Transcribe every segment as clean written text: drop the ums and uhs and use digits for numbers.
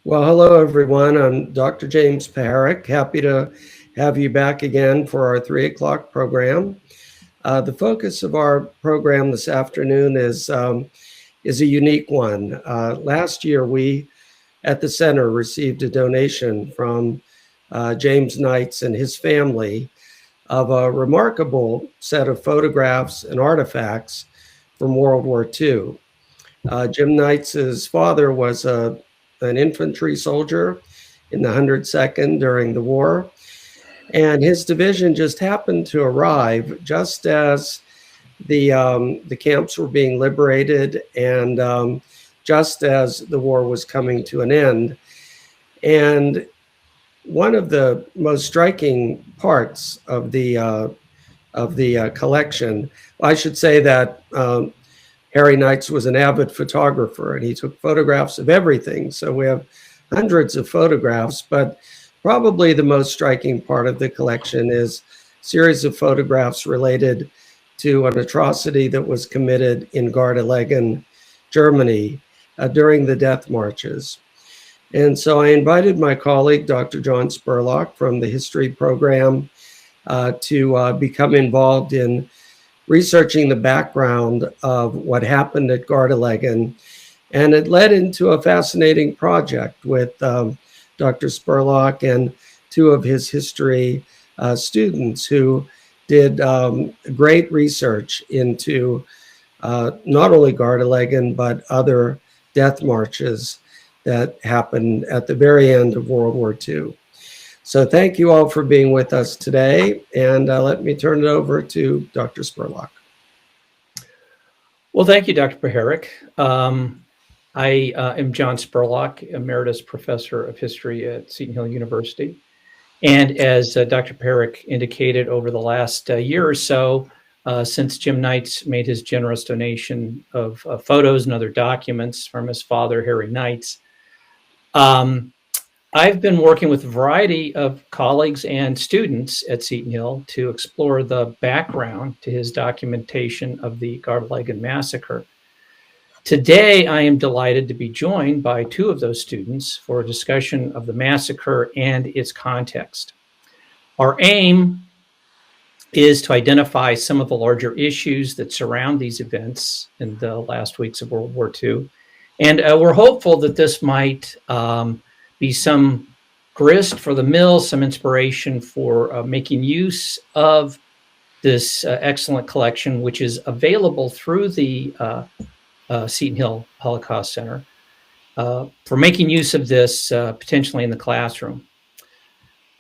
Well, hello, everyone. I'm Dr. James Paharic. Happy to have you back again for our 3 o'clock program. The focus of our program this afternoon is a unique one. Last year, we at the center received a donation from James Knights and his family of a remarkable set of photographs and artifacts from World War II. Jim Knights' father was an infantry soldier in the 102nd during the war, and his division just happened to arrive just as the camps were being liberated and just as the war was coming to an end. And one of the most striking parts of the collection, I should say that Harry Knights was an avid photographer, and he took photographs of everything. So we have hundreds of photographs, but probably the most striking part of the collection is a series of photographs related to an atrocity that was committed in Gardelegen, Germany, during the death marches. And so I invited my colleague, Dr. John Spurlock from the history program, to become involved in researching the background of what happened at Gardelegen. And it led into a fascinating project with Dr. Spurlock and two of his history students who did great research into not only Gardelegen, but other death marches that happened at the very end of World War II. So thank you all for being with us today, and let me turn it over to Dr. Spurlock. Well, thank you, Dr. Paharic. I am John Spurlock, Emeritus Professor of History at Seton Hill University. And as Dr. Paharic indicated, over the last year or so, since Jim Knights made his generous donation of photos and other documents from his father, Harry Knights, I've been working with a variety of colleagues and students at Seton Hill to explore the background to his documentation of the Gardelegen massacre. Today, I am delighted to be joined by two of those students for a discussion of the massacre and its context. Our aim is to identify some of the larger issues that surround these events in the last weeks of World War II. And we're hopeful that this might be some grist for the mill, some inspiration for making use of this excellent collection, which is available through the Seton Hill Holocaust Center, for making use of this potentially in the classroom.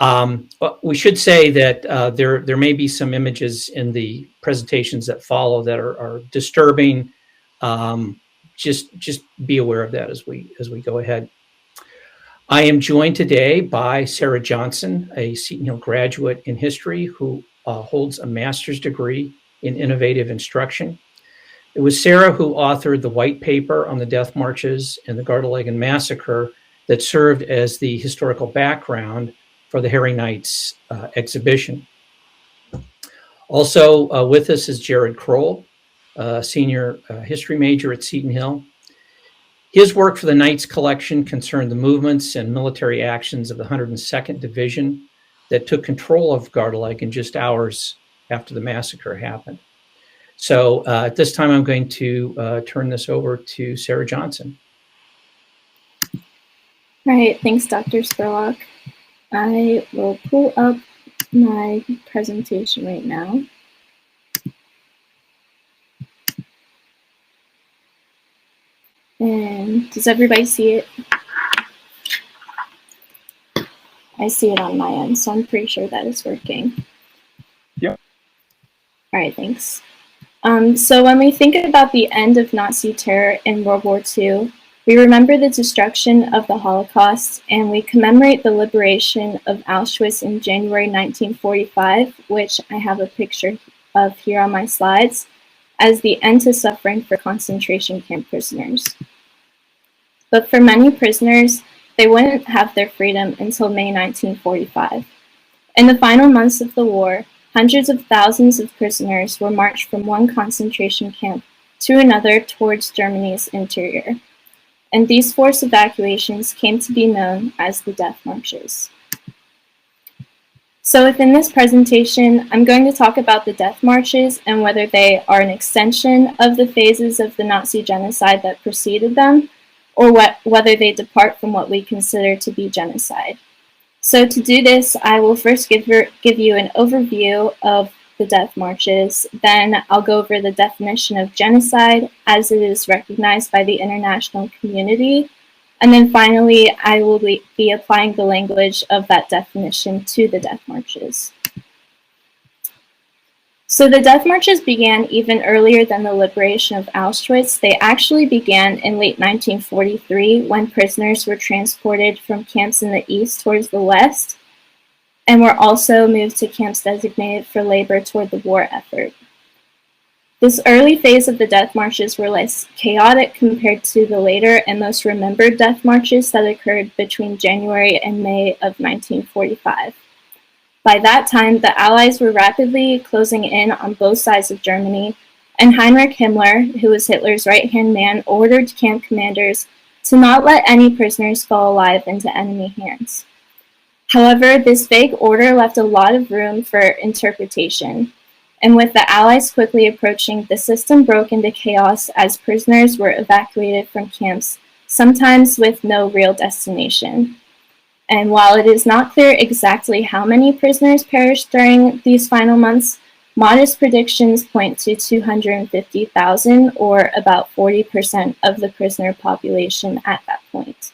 But we should say that there may be some images in the presentations that follow that are disturbing. Just be aware of that as we go ahead. I am joined today by Sarah Johnson, a Seton Hill graduate in history who holds a master's degree in innovative instruction. It was Sarah who authored the white paper on the death marches and the Gardelegen massacre that served as the historical background for the Harry Knights exhibition. Also with us is Jared Krol, senior history major at Seton Hill. His work for the Knights collection concerned the movements and military actions of the 102nd Division that took control of Gardelegen just hours after the massacre happened. So at this time, I'm going to turn this over to Sarah Johnson. All right, thanks, Dr. Spurlock. I will pull up my presentation right now. And does everybody see it? I see it on my end, so I'm pretty sure that is working. Yep. All right, thanks. So when we think about the end of Nazi terror in World War II, we remember the destruction of the Holocaust, and we commemorate the liberation of Auschwitz in January 1945, which I have a picture of here on my slides, as the end to suffering for concentration camp prisoners. But for many prisoners, they wouldn't have their freedom until May 1945. In the final months of the war, hundreds of thousands of prisoners were marched from one concentration camp to another towards Germany's interior. and these forced evacuations came to be known as the death marches. So within this presentation, I'm going to talk about the death marches and whether they are an extension of the phases of the Nazi genocide that preceded them, or whether they depart from what we consider to be genocide. So to do this, I will first give you an overview of the death marches, then I'll go over the definition of genocide as it is recognized by the international community, and then finally, I will be applying the language of that definition to the death marches. So the death marches began even earlier than the liberation of Auschwitz. They actually began in late 1943 when prisoners were transported from camps in the east towards the west, and were also moved to camps designated for labor toward the war effort. This early phase of the death marches were less chaotic compared to the later and most remembered death marches that occurred between January and May of 1945. By that time, the Allies were rapidly closing in on both sides of Germany, and Heinrich Himmler, who was Hitler's right-hand man, ordered camp commanders to not let any prisoners fall alive into enemy hands. However, this vague order left a lot of room for interpretation. And with the Allies quickly approaching, the system broke into chaos as prisoners were evacuated from camps, sometimes with no real destination. And while it is not clear exactly how many prisoners perished during these final months, modest predictions point to 250,000, or about 40% of the prisoner population at that point.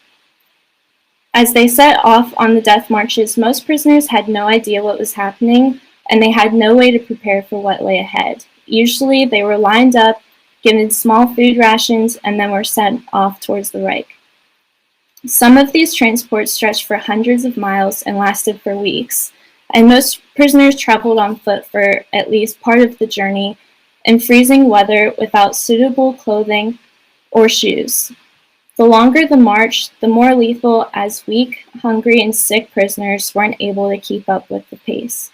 As they set off on the death marches, most prisoners had no idea what was happening, and they had no way to prepare for what lay ahead. Usually, they were lined up, given small food rations, and then were sent off towards the Reich. Some of these transports stretched for hundreds of miles and lasted for weeks, and most prisoners traveled on foot for at least part of the journey in freezing weather without suitable clothing or shoes. The longer the march, the more lethal, as weak, hungry, and sick prisoners weren't able to keep up with the pace.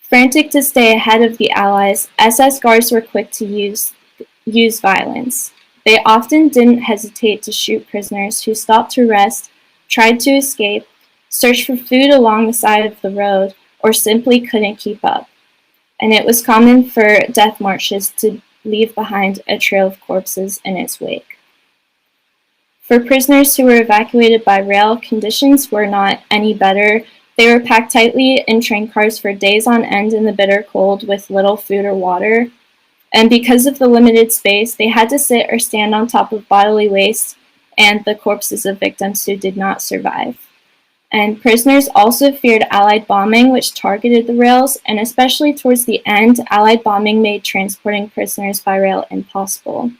Frantic to stay ahead of the Allies, SS guards were quick to use violence. They often didn't hesitate to shoot prisoners who stopped to rest, tried to escape, searched for food along the side of the road, or simply couldn't keep up. And it was common for death marches to leave behind a trail of corpses in its wake. For prisoners who were evacuated by rail, conditions were not any better. They were packed tightly in train cars for days on end in the bitter cold with little food or water. And because of the limited space, they had to sit or stand on top of bodily waste and the corpses of victims who did not survive. And prisoners also feared Allied bombing, which targeted the rails, and especially towards the end, Allied bombing made transporting prisoners by rail impossible.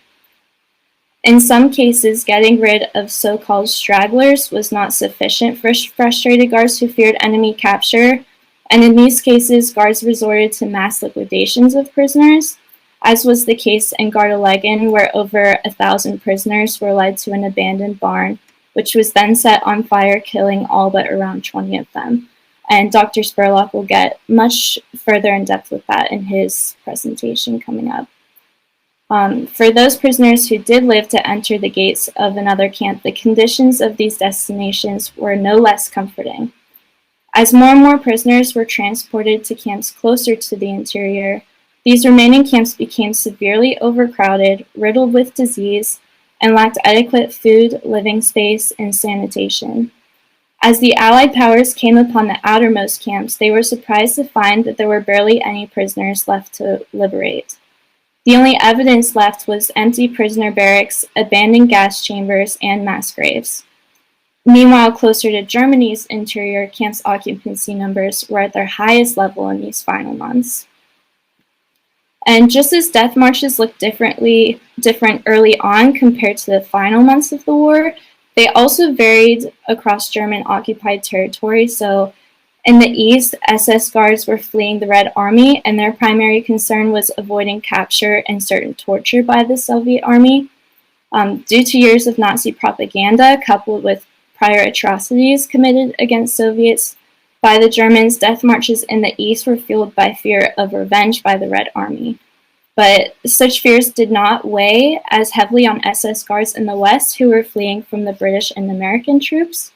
In some cases, getting rid of so-called stragglers was not sufficient for frustrated guards who feared enemy capture, and in these cases, guards resorted to mass liquidations of prisoners, as was the case in Gardelegen, where over 1,000 prisoners were led to an abandoned barn, which was then set on fire, killing all but around 20 of them. And Dr. Spurlock will get much further in depth with that in his presentation coming up. For those prisoners who did live to enter the gates of another camp, the conditions of these destinations were no less comforting. As more and more prisoners were transported to camps closer to the interior, these remaining camps became severely overcrowded, riddled with disease, and lacked adequate food, living space, and sanitation. As the Allied powers came upon the outermost camps, they were surprised to find that there were barely any prisoners left to liberate. The only evidence left was empty prisoner barracks, abandoned gas chambers, and mass graves. Meanwhile, closer to Germany's interior, camps' occupancy numbers were at their highest level in these final months. And just as death marches looked different early on compared to the final months of the war, they also varied across German-occupied territory. So in the east, SS guards were fleeing the Red Army, and their primary concern was avoiding capture and certain torture by the Soviet Army. Due to years of Nazi propaganda, coupled with prior atrocities committed against Soviets by the Germans, death marches in the east were fueled by fear of revenge by the Red Army. But such fears did not weigh as heavily on SS guards in the West who were fleeing from the British and American troops.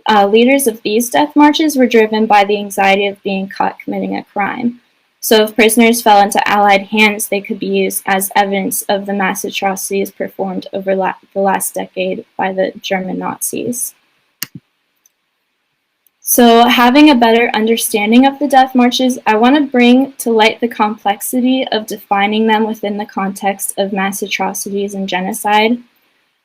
Leaders of these death marches were driven by the anxiety of being caught committing a crime. So if prisoners fell into Allied hands, they could be used as evidence of the mass atrocities performed over the last decade by the German Nazis. So having a better understanding of the death marches, I want to bring to light the complexity of defining them within the context of mass atrocities and genocide.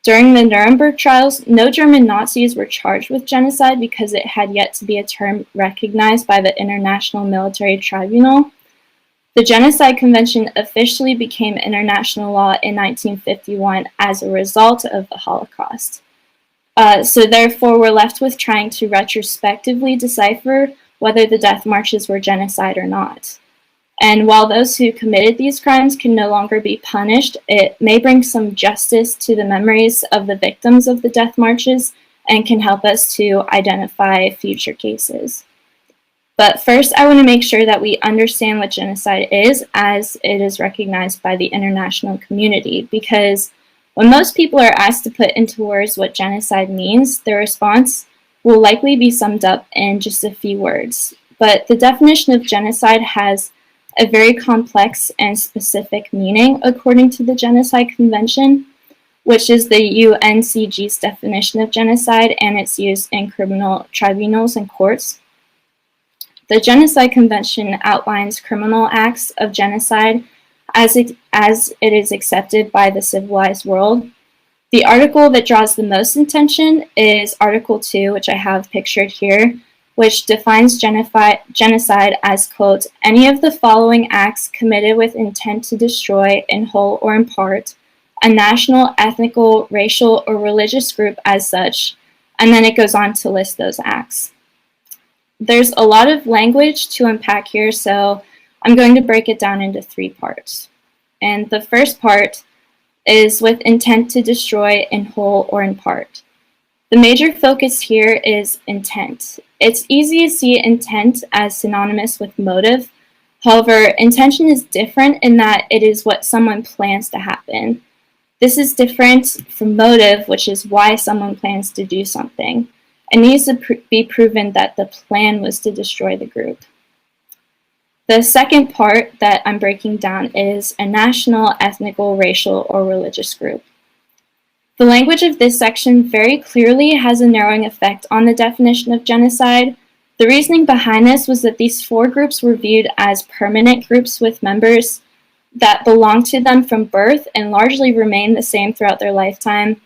During the Nuremberg trials, no German Nazis were charged with genocide because it had yet to be a term recognized by the International Military Tribunal. The Genocide Convention officially became international law in 1951 as a result of the Holocaust. So therefore, we're left with trying to retrospectively decipher whether the death marches were genocide or not. And while those who committed these crimes can no longer be punished, it may bring some justice to the memories of the victims of the death marches and can help us to identify future cases. But first, I want to make sure that we understand what genocide is as it is recognized by the international community, because when most people are asked to put into words what genocide means, their response will likely be summed up in just a few words. But the definition of genocide has a very complex and specific meaning according to the Genocide Convention, which is the UNCG's definition of genocide, and it's used in criminal tribunals and courts. The Genocide Convention outlines criminal acts of genocide as it is accepted by the civilized world. The article that draws the most attention is Article 2, which I have pictured here, which defines genocide as, quote, any of the following acts committed with intent to destroy, in whole or in part, a national, ethnical, racial, or religious group as such, and then it goes on to list those acts. There's a lot of language to unpack here, so I'm going to break it down into 3 parts. And the first part is with intent to destroy in whole or in part. The major focus here is intent. It's easy to see intent as synonymous with motive. However, intention is different in that it is what someone plans to happen. This is different from motive, which is why someone plans to do something. It needs to be proven that the plan was to destroy the group. The second part that I'm breaking down is a national, ethnical, racial, or religious group. The language of this section very clearly has a narrowing effect on the definition of genocide. The reasoning behind this was that these 4 groups were viewed as permanent groups with members that belonged to them from birth and largely remained the same throughout their lifetime.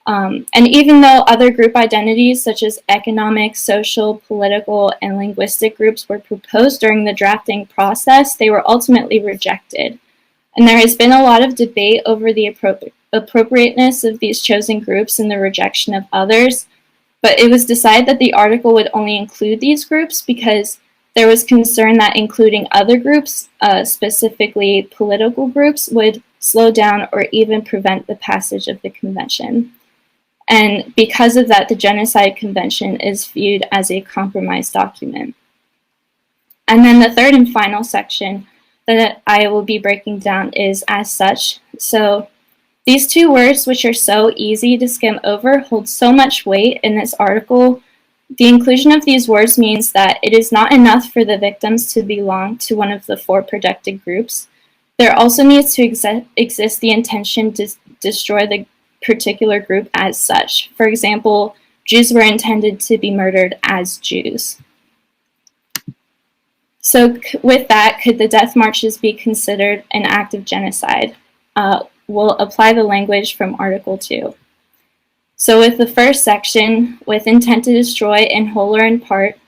And even though other group identities such as economic, social, political, and linguistic groups were proposed during the drafting process, they were ultimately rejected. And there has been a lot of debate over the appropriateness of these chosen groups and the rejection of others, but it was decided that the article would only include these groups because there was concern that including other groups, specifically political groups, would slow down or even prevent the passage of the convention. And because of that, the Genocide Convention is viewed as a compromise document. And then the third and final section that I will be breaking down is as such. So these 2 words, which are so easy to skim over, hold so much weight in this article. The inclusion of these words means that it is not enough for the victims to belong to one of the 4 protected groups. There also needs to exist the intention to destroy the particular group as such. For example, Jews were intended to be murdered as Jews. So with that, could the death marches be considered an act of genocide? We'll apply the language from Article 2. So with the first section, with intent to destroy in whole or in part,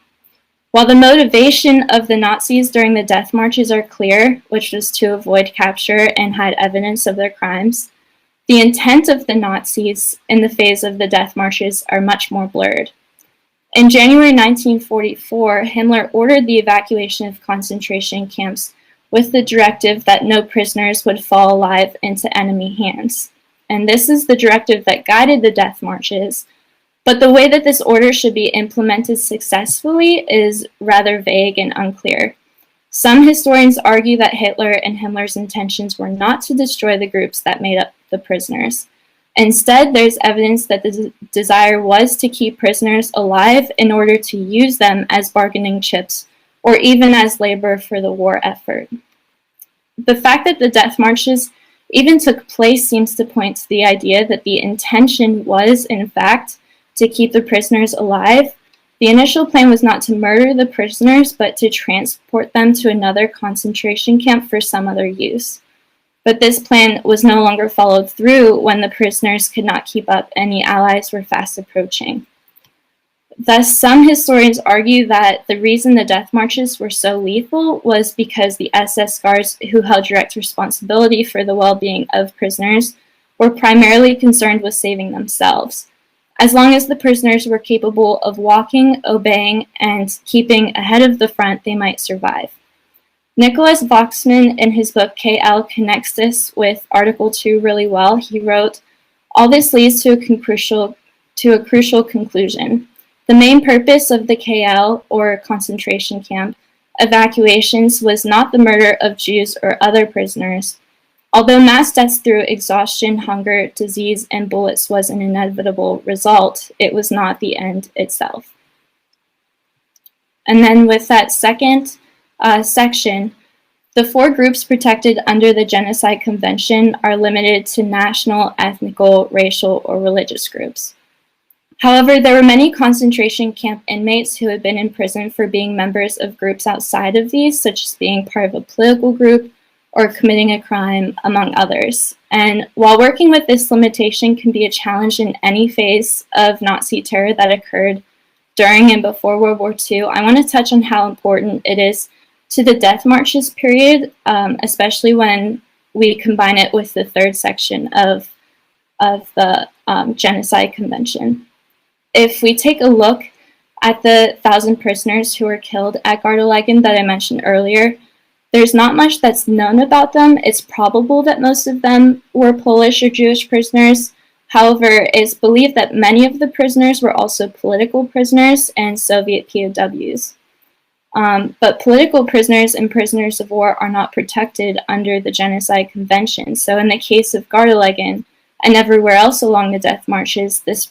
while the motivation of the Nazis during the death marches are clear, which was to avoid capture and hide evidence of their crimes, the intent of the Nazis in the phase of the death marches are much more blurred. In January 1944, Himmler ordered the evacuation of concentration camps with the directive that no prisoners would fall alive into enemy hands. And this is the directive that guided the death marches, but the way that this order should be implemented successfully is rather vague and unclear. Some historians argue that Hitler and Himmler's intentions were not to destroy the groups that made up the prisoners. Instead, there's evidence that the desire was to keep prisoners alive in order to use them as bargaining chips or even as labor for the war effort. The fact that the death marches even took place seems to point to the idea that the intention was, in fact, to keep the prisoners alive. The initial plan was not to murder the prisoners, but to transport them to another concentration camp for some other use. But this plan was no longer followed through when the prisoners could not keep up and the Allies were fast approaching. Thus, some historians argue that the reason the death marches were so lethal was because the SS guards who held direct responsibility for the well-being of prisoners were primarily concerned with saving themselves. As long as the prisoners were capable of walking, obeying, and keeping ahead of the front, they might survive. Nicholas Voxman, in his book KL, connects this with Article 2 really well. He wrote, "All this leads to a crucial conclusion. The main purpose of the KL, or concentration camp, evacuations was not the murder of Jews or other prisoners. Although mass deaths through exhaustion, hunger, disease, and bullets was an inevitable result, it was not the end itself." And then with that second section, the 4 groups protected under the Genocide Convention are limited to national, ethnical, racial, or religious groups. However, there were many concentration camp inmates who had been in prison for being members of groups outside of these, such as being part of a political group or committing a crime, among others. And while working with this limitation can be a challenge in any phase of Nazi terror that occurred during and before World War II, I want to touch on how important it is to the death marches period, especially when we combine it with the 3rd section of the Genocide Convention. If we take a look at the 1,000 prisoners who were killed at Gardelegen that I mentioned earlier, there's not much that's known about them. It's probable that most of them were Polish or Jewish prisoners. However, it's believed that many of the prisoners were also political prisoners and Soviet POWs. But political prisoners and prisoners of war are not protected under the Genocide Convention. So in the case of Gardelegen and everywhere else along the death marches, this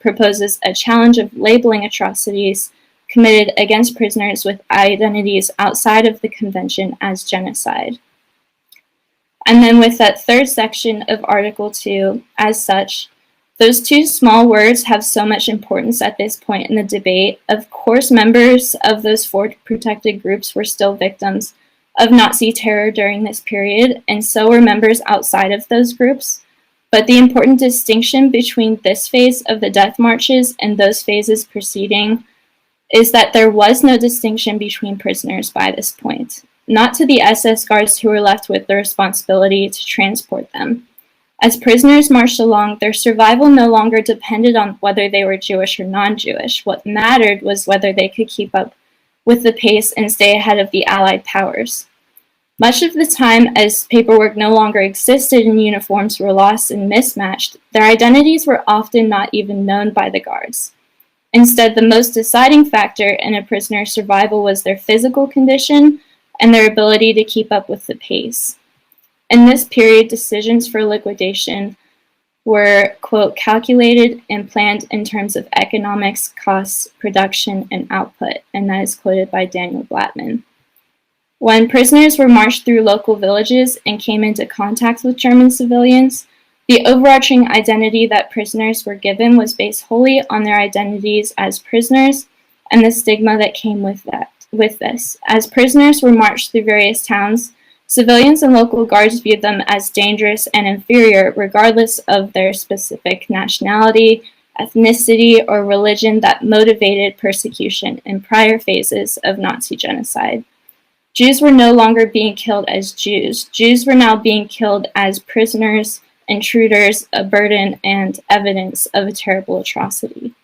proposes a challenge of labeling atrocities committed against prisoners with identities outside of the convention as genocide. And then with that 3rd section of Article 2, as such, those 2 small words have so much importance at this point in the debate. Of course, members of those 4 protected groups were still victims of Nazi terror during this period, and so were members outside of those groups. But the important distinction between this phase of the death marches and those phases preceding is that there was no distinction between prisoners by this point, not to the SS guards who were left with the responsibility to transport them. As prisoners marched along, their survival no longer depended on whether they were Jewish or non-Jewish. What mattered was whether they could keep up with the pace and stay ahead of the Allied powers. Much of the time, as paperwork no longer existed and uniforms were lost and mismatched, their identities were often not even known by the guards. Instead, the most deciding factor in a prisoner's survival was their physical condition and their ability to keep up with the pace. In this period, decisions for liquidation were, quote, calculated and planned in terms of economics, costs, production, and output, and that is quoted by Daniel Blattman. When prisoners were marched through local villages and came into contact with German civilians, the overarching identity that prisoners were given was based wholly on their identities as prisoners and the stigma that came with this. As prisoners were marched through various towns, civilians and local guards viewed them as dangerous and inferior regardless of their specific nationality, ethnicity, or religion that motivated persecution in prior phases of Nazi genocide. Jews were no longer being killed as Jews. Jews were now being killed as prisoners, intruders, a burden, and evidence of a terrible atrocity.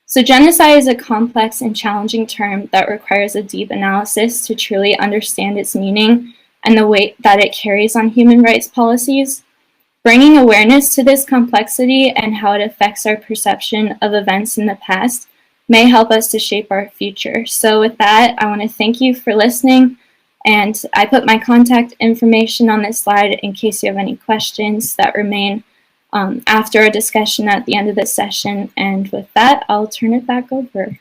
So genocide is a complex and challenging term that requires a deep analysis to truly understand its meaning and the weight that it carries on human rights policies. Bringing awareness to this complexity and how it affects our perception of events in the past may help us to shape our future. So with that, I want to thank you for listening. And I put my contact information on this slide in case you have any questions that remain after our discussion at the end of this session. And with that, I'll turn it back over.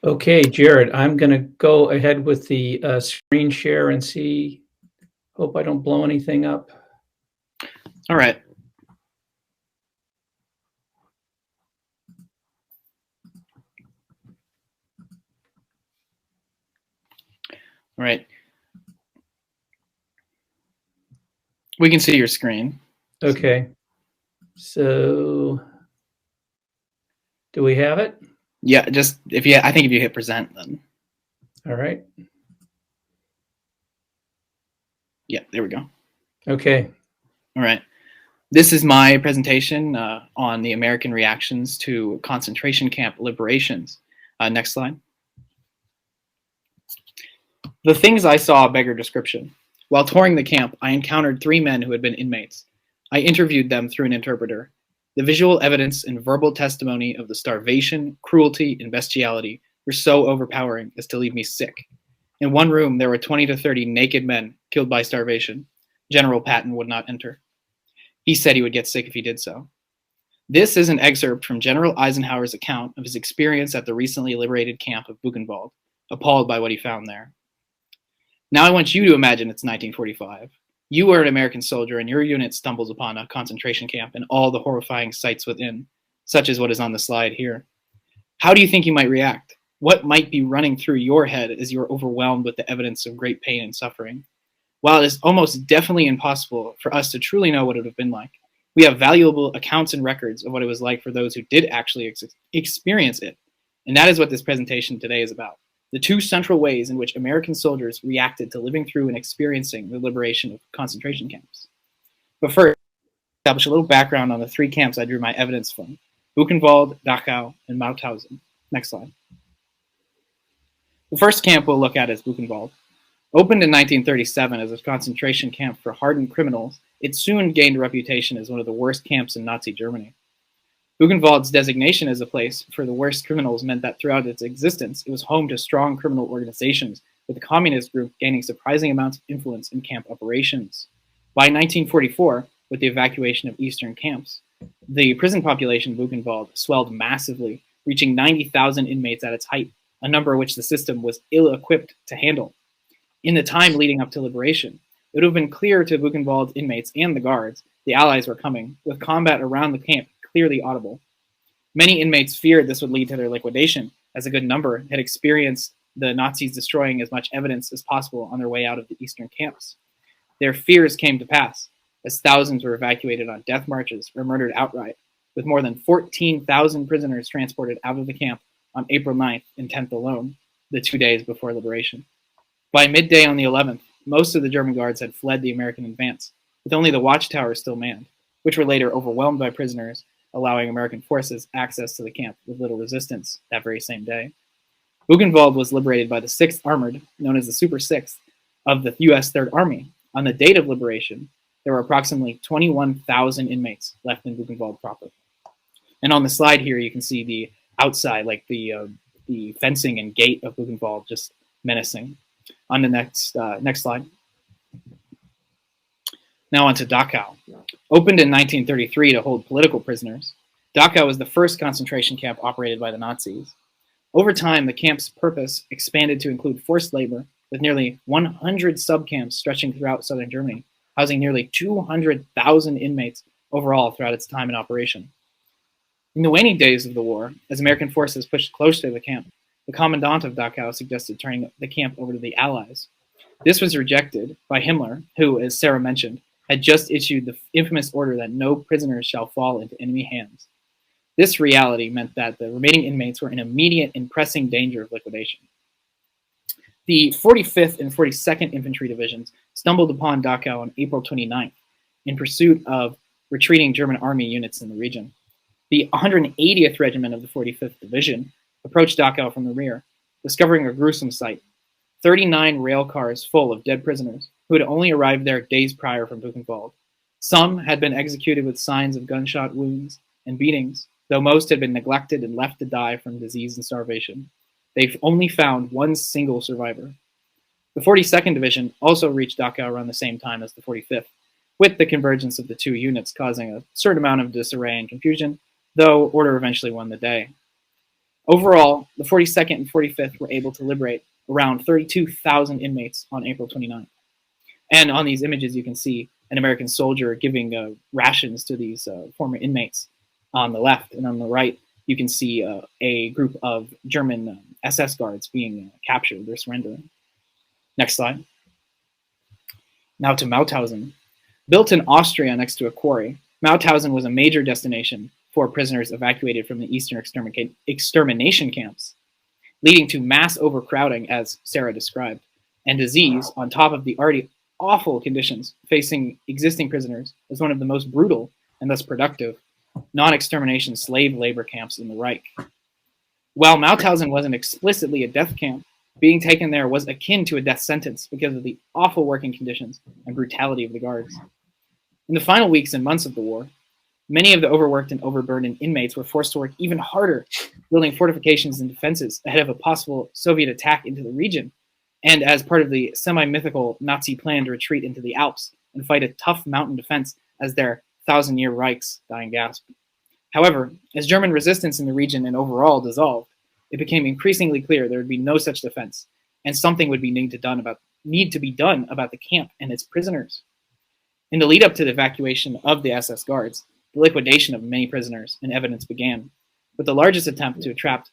Okay, Jared, I'm going to go ahead with the screen share and see. Hope I don't blow anything up. All right. All right. We can see your screen. Okay. So do we have it? Yeah, just I think if you hit present, then. All right. Yeah, there we go. Okay. All right. This is my presentation on the American reactions to concentration camp liberations. Next slide. The things I saw beggar description. While touring the camp, I encountered 3 men who had been inmates. I interviewed them through an interpreter. The visual evidence and verbal testimony of the starvation, cruelty, and bestiality were so overpowering as to leave me sick. In one room, there were 20 to 30 naked men killed by starvation. General Patton would not enter. He said he would get sick if he did so. This is an excerpt from General Eisenhower's account of his experience at the recently liberated camp of Buchenwald, appalled by what he found there. Now I want you to imagine it's 1945. You are an American soldier and your unit stumbles upon a concentration camp and all the horrifying sights within, such as what is on the slide here. How do you think you might react? What might be running through your head as you are overwhelmed with the evidence of great pain and suffering? While it is almost definitely impossible for us to truly know what it would have been like, we have valuable accounts and records of what it was like for those who did actually experience it. And that is what this presentation today is about. The 2 central ways in which American soldiers reacted to living through and experiencing the liberation of concentration camps. But first, establish a little background on the 3 camps I drew my evidence from: Buchenwald, Dachau, and Mauthausen. Next slide. The first camp we'll look at is Buchenwald. Opened in 1937 as a concentration camp for hardened criminals, it soon gained a reputation as one of the worst camps in Nazi Germany. Buchenwald's designation as a place for the worst criminals meant that throughout its existence, it was home to strong criminal organizations, with the communist group gaining surprising amounts of influence in camp operations. By 1944, with the evacuation of eastern camps, the prison population of Buchenwald swelled massively, reaching 90,000 inmates at its height, a number which the system was ill-equipped to handle. In the time leading up to liberation, it would have been clear to Buchenwald inmates and the guards the Allies were coming, with combat around the camp clearly audible. Many inmates feared this would lead to their liquidation, as a good number had experienced the Nazis destroying as much evidence as possible on their way out of the eastern camps. Their fears came to pass, as thousands were evacuated on death marches or murdered outright, with more than 14,000 prisoners transported out of the camp on April 9th and 10th alone, the 2 days before liberation. By midday on the 11th, most of the German guards had fled the American advance, with only the watchtowers still manned, which were later overwhelmed by prisoners, allowing American forces access to the camp with little resistance that very same day. Buchenwald was liberated by the 6th Armored, known as the Super 6th, of the U.S. Third Army. On the date of liberation, there were approximately 21,000 inmates left in Buchenwald proper. And on the slide here, you can see the outside, like the fencing and gate of Buchenwald, just menacing. On the next slide. Now on to Dachau. Opened in 1933 to hold political prisoners, Dachau was the first concentration camp operated by the Nazis. Over time, the camp's purpose expanded to include forced labor, with nearly 100 subcamps stretching throughout southern Germany, housing nearly 200,000 inmates overall throughout its time in operation. In the waning days of the war, as American forces pushed closer to the camp, the commandant of Dachau suggested turning the camp over to the Allies. This was rejected by Himmler, who, as Sarah mentioned, had just issued the infamous order that no prisoners shall fall into enemy hands. This reality meant that the remaining inmates were in immediate and pressing danger of liquidation. The 45th and 42nd Infantry Divisions stumbled upon Dachau on April 29th in pursuit of retreating German army units in the region. The 180th Regiment of the 45th Division approached Dachau from the rear, discovering a gruesome sight: 39 rail cars full of dead prisoners, who had only arrived there days prior from Buchenwald. Some had been executed with signs of gunshot wounds and beatings, though most had been neglected and left to die from disease and starvation. They've only found one single survivor. The 42nd Division also reached Dachau around the same time as the 45th, with the convergence of the two units causing a certain amount of disarray and confusion, though order eventually won the day. Overall, the 42nd and 45th were able to liberate around 32,000 inmates on April 29th. And on these images, you can see an American soldier giving rations to these former inmates on the left, and on the right, you can see a group of German SS guards being captured. They're surrendering. Next slide. Now to Mauthausen. Built in Austria next to a quarry, Mauthausen was a major destination for prisoners evacuated from the Eastern extermination camps, leading to mass overcrowding, as Sarah described, and disease on top of the already awful conditions facing existing prisoners as one of the most brutal and thus productive non-extermination slave labor camps in the Reich. While Mauthausen wasn't explicitly a death camp, being taken there was akin to a death sentence because of the awful working conditions and brutality of the guards. In the final weeks and months of the war, many of the overworked and overburdened inmates were forced to work even harder, building fortifications and defenses ahead of a possible Soviet attack into the region, and as part of the semi-mythical Nazi plan to retreat into the Alps and fight a tough mountain defense as their thousand-year Reich's dying gasp. However, as German resistance in the region and overall dissolved, it became increasingly clear there would be no such defense, and something would need to be done about the camp and its prisoners. In the lead up to the evacuation of the SS guards, the liquidation of many prisoners and evidence began, with the largest attempt to trap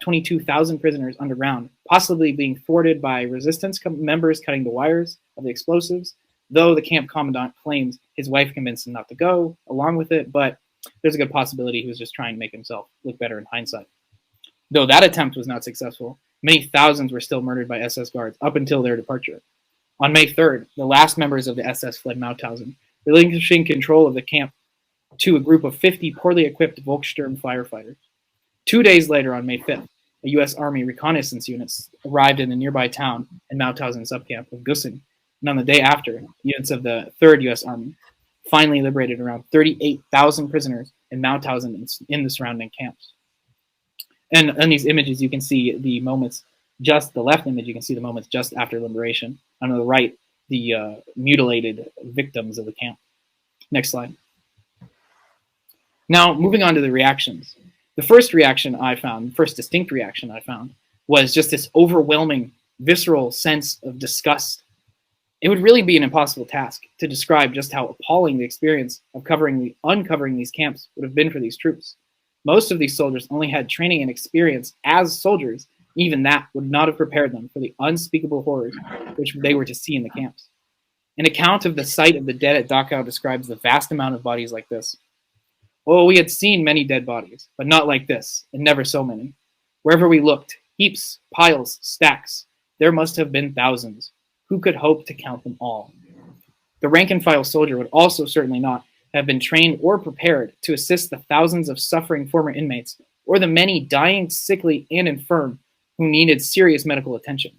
22,000 prisoners underground, possibly being thwarted by resistance members cutting the wires of the explosives, though the camp commandant claims his wife convinced him not to go along with it, but there's a good possibility he was just trying to make himself look better in hindsight. Though that attempt was not successful, many thousands were still murdered by SS guards up until their departure. On May 3rd, the last members of the SS fled Mauthausen, relinquishing control of the camp to a group of 50 poorly equipped Volkssturm firefighters. 2 days later, on May 5th, a U.S. Army reconnaissance unit arrived in the nearby town and Mauthausen subcamp of Gussen, and on the day after, units of the 3rd U.S. Army finally liberated around 38,000 prisoners in Mauthausen and in the surrounding camps. And in these images, you can see the moments, just the left image, you can see the moments just after liberation. On the right, the mutilated victims of the camp. Next slide. Now, moving on to the reactions. The first distinct reaction I found, was just this overwhelming, visceral sense of disgust. It would really be an impossible task to describe just how appalling the experience of uncovering these camps would have been for these troops. Most of these soldiers only had training and experience as soldiers. Even that would not have prepared them for the unspeakable horrors which they were to see in the camps. An account of the sight of the dead at Dachau describes the vast amount of bodies like this. Oh, we had seen many dead bodies, but not like this, and never so many. Wherever we looked, heaps, piles, stacks. There must have been thousands. Who could hope to count them all? The rank-and-file soldier would also certainly not have been trained or prepared to assist the thousands of suffering former inmates, or the many dying, sickly, and infirm who needed serious medical attention.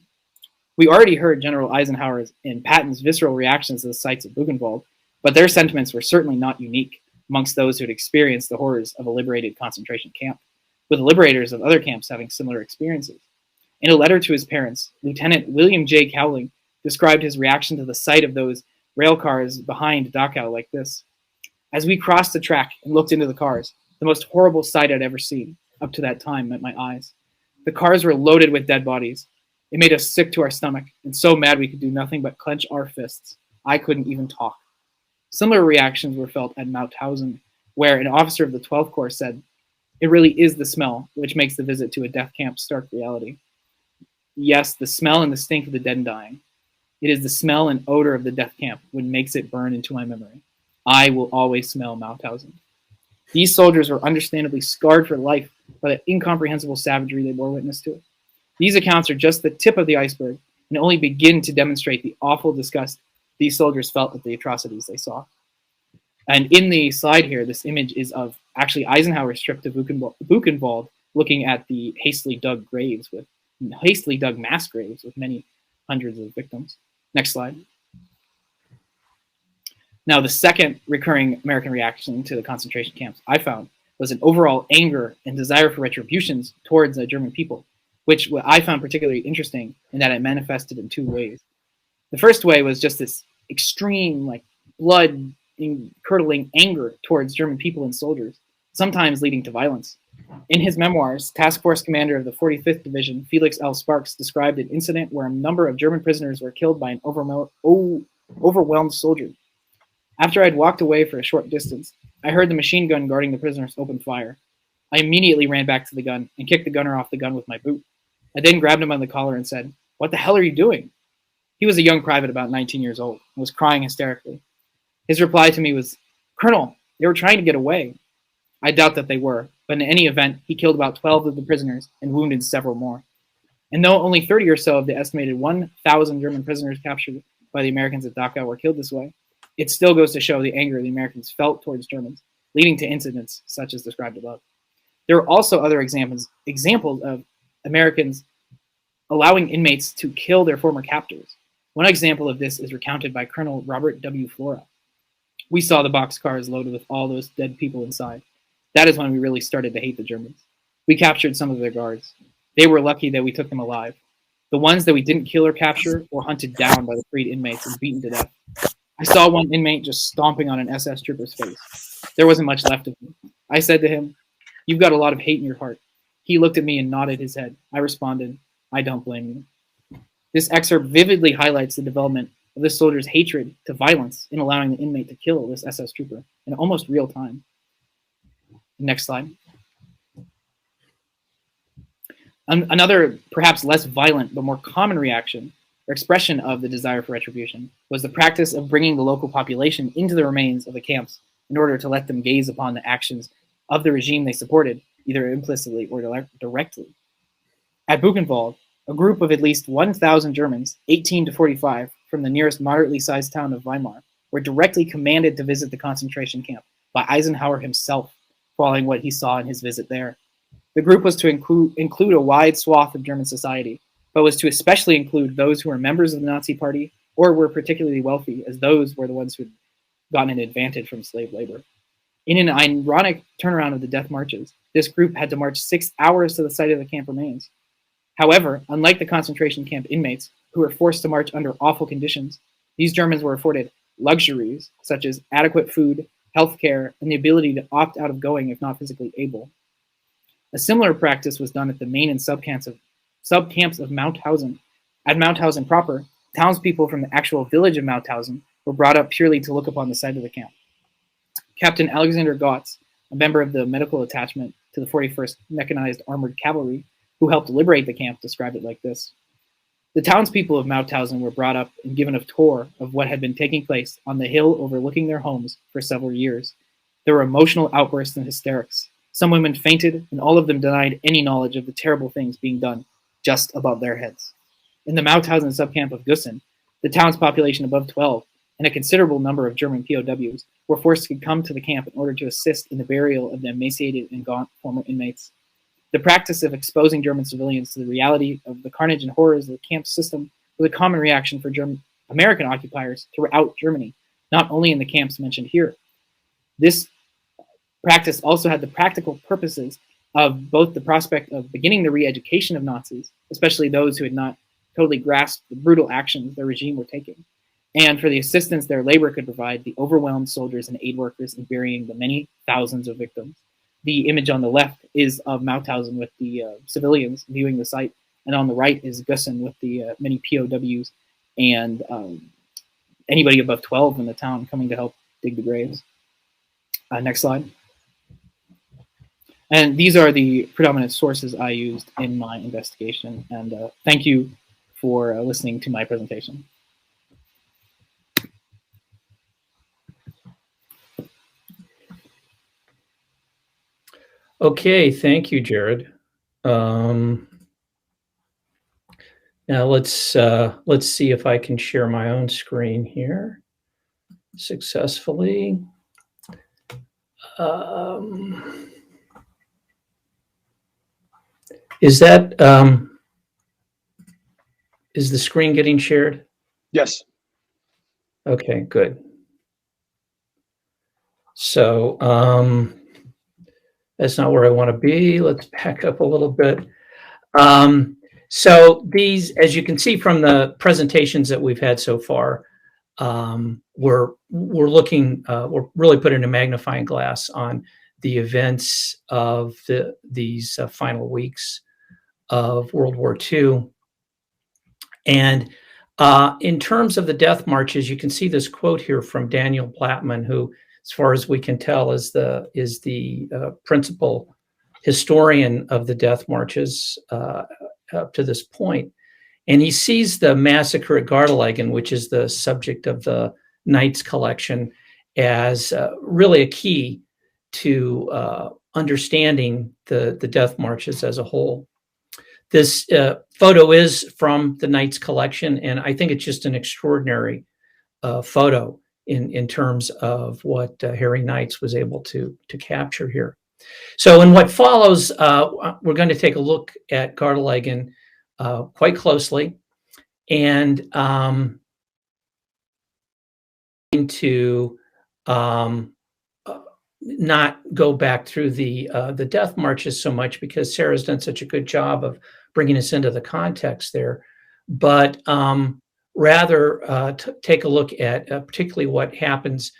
We already heard General Eisenhower's and Patton's visceral reactions to the sights of Buchenwald, but their sentiments were certainly not unique amongst those who had experienced the horrors of a liberated concentration camp, with liberators of other camps having similar experiences. In a letter to his parents, Lieutenant William J. Cowling described his reaction to the sight of those rail cars behind Dachau like this. As we crossed the track and looked into the cars, the most horrible sight I'd ever seen up to that time met my eyes. The cars were loaded with dead bodies. It made us sick to our stomach and so mad we could do nothing but clench our fists. I couldn't even talk. Similar reactions were felt at Mauthausen, where an officer of the 12th Corps said, "It really is the smell which makes the visit to a death camp stark reality. Yes, the smell and the stink of the dead and dying. It is the smell and odor of the death camp which makes it burn into my memory. I will always smell Mauthausen." These soldiers were understandably scarred for life by the incomprehensible savagery they bore witness to. These accounts are just the tip of the iceberg and only begin to demonstrate the awful disgust these soldiers felt at the atrocities they saw. And in the slide here, this image is of actually Eisenhower's trip to Buchenwald, looking at the hastily dug mass graves with many hundreds of victims. Next slide. Now, the second recurring American reaction to the concentration camps I found was an overall anger and desire for retributions towards the German people, which I found particularly interesting in that it manifested in two ways. The first way was just this extreme, like, blood-curdling anger towards German people and soldiers, sometimes leading to violence. In his memoirs, Task Force Commander of the 45th Division, Felix L. Sparks, described an incident where a number of German prisoners were killed by an overwhelmed soldier. After I'd walked away for a short distance, I heard the machine gun guarding the prisoners open fire. I immediately ran back to the gun and kicked the gunner off the gun with my boot. I then grabbed him by the collar and said, "What the hell are you doing?" He was a young private about 19 years old and was crying hysterically. His reply to me was, "Colonel, they were trying to get away." I doubt that they were, but in any event, he killed about 12 of the prisoners and wounded several more. And though only 30 or so of the estimated 1,000 German prisoners captured by the Americans at Dachau were killed this way, it still goes to show the anger the Americans felt towards Germans, leading to incidents such as described above. There are also other examples of Americans allowing inmates to kill their former captors. One example of this is recounted by Colonel Robert W. Flora. "We saw the boxcars loaded with all those dead people inside. That is when we really started to hate the Germans. We captured some of their guards. They were lucky that we took them alive. The ones that we didn't kill or capture were hunted down by the freed inmates and beaten to death. I saw one inmate just stomping on an SS trooper's face. There wasn't much left of him. I said to him, 'You've got a lot of hate in your heart.' He looked at me and nodded his head. I responded, 'I don't blame you.'" This excerpt vividly highlights the development of this soldier's hatred to violence in allowing the inmate to kill this SS trooper in almost real time. Next slide. Another, perhaps less violent but more common reaction or expression of the desire for retribution was the practice of bringing the local population into the remains of the camps in order to let them gaze upon the actions of the regime they supported, either implicitly or directly. At Buchenwald, a group of at least 1,000 Germans, 18 to 45, from the nearest moderately sized town of Weimar, were directly commanded to visit the concentration camp by Eisenhower himself, following what he saw in his visit there. The group was to include a wide swath of German society, but was to especially include those who were members of the Nazi Party or were particularly wealthy, as those were the ones who had gotten an advantage from slave labor. In an ironic turnaround of the death marches, this group had to march 6 hours to the site of the camp remains. However, unlike the concentration camp inmates, who were forced to march under awful conditions, these Germans were afforded luxuries such as adequate food, health care, and the ability to opt out of going if not physically able. A similar practice was done at the main and subcamps of Mauthausen. At Mauthausen proper, townspeople from the actual village of Mauthausen were brought up purely to look upon the site of the camp. Captain Alexander Gotz, a member of the medical attachment to the 41st Mechanized Armored Cavalry, who helped liberate the camp, described it like this: "The townspeople of Mauthausen were brought up and given a tour of what had been taking place on the hill overlooking their homes for several years. There were emotional outbursts and hysterics. Some women fainted, and all of them denied any knowledge of the terrible things being done just above their heads. In the Mauthausen subcamp of Gussen, the town's population above 12, and a considerable number of German POWs, were forced to come to the camp in order to assist in the burial of the emaciated and gaunt former inmates. The practice of exposing German civilians to the reality of the carnage and horrors of the camp system was a common reaction for American occupiers throughout Germany, not only in the camps mentioned here. This practice also had the practical purposes of both the prospect of beginning the re-education of Nazis, especially those who had not totally grasped the brutal actions their regime were taking, and for the assistance their labor could provide the overwhelmed soldiers and aid workers in burying the many thousands of victims. The image on the left is of Mauthausen with the civilians viewing the site, and on the right is Gussen with the many POWs and anybody above 12 in the town coming to help dig the graves. Next slide. And these are the predominant sources I used in my investigation. And thank you for listening to my presentation. Okay, thank you, Jared. Now let's see if I can share my own screen here successfully. Is the screen getting shared? Yes. Okay, good. So that's not where I want to be. Let's back up a little bit. So these, as you can see from the presentations that we've had so far, we're looking, we're really putting a magnifying glass on the events of these final weeks of World War II. And in terms of the death marches, you can see this quote here from Daniel Blattman, who, as far as we can tell, is the principal historian of the death marches up to this point. And he sees the massacre at Gardelegen, which is the subject of the Knights collection, as really a key to understanding the death marches as a whole. This photo is from the Knights collection, and I think it's just an extraordinary photo in terms of what Harry Knights was able to capture here. So in what follows, we're going to take a look at Gardelegen quite closely, and to not go back through the death marches so much, because Sarah's done such a good job of bringing us into the context there, but rather take a look at particularly what happens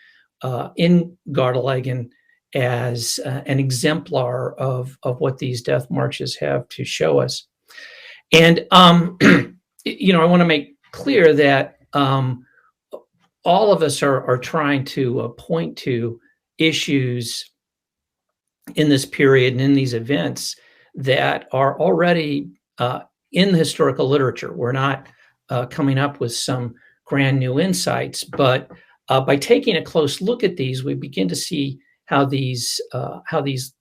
in Gardelegen as an exemplar of what these death marches have to show us. And you know, I want to make clear that all of us are trying to point to issues in this period and in these events that are already in the historical literature. We're not coming up with some grand new insights, but by taking a close look at these, we begin to see how these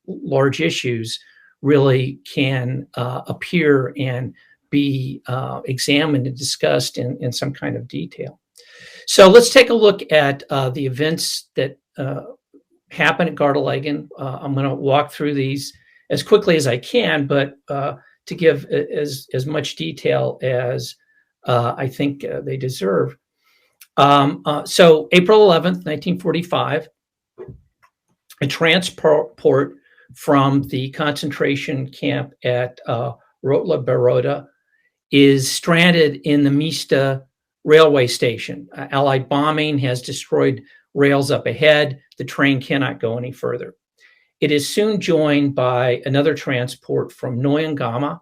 large issues really can appear and be examined and discussed in some kind of detail. So let's take a look at the events that happen at Gardelegen. I'm going to walk through these as quickly as I can, but to give as much detail as I think they deserve. So April 11th, 1945, a transport from the concentration camp at Rotla Baroda is stranded in the Mista railway station. Allied bombing has destroyed rails up ahead. The train cannot go any further. It is soon joined by another transport from Neuengamme.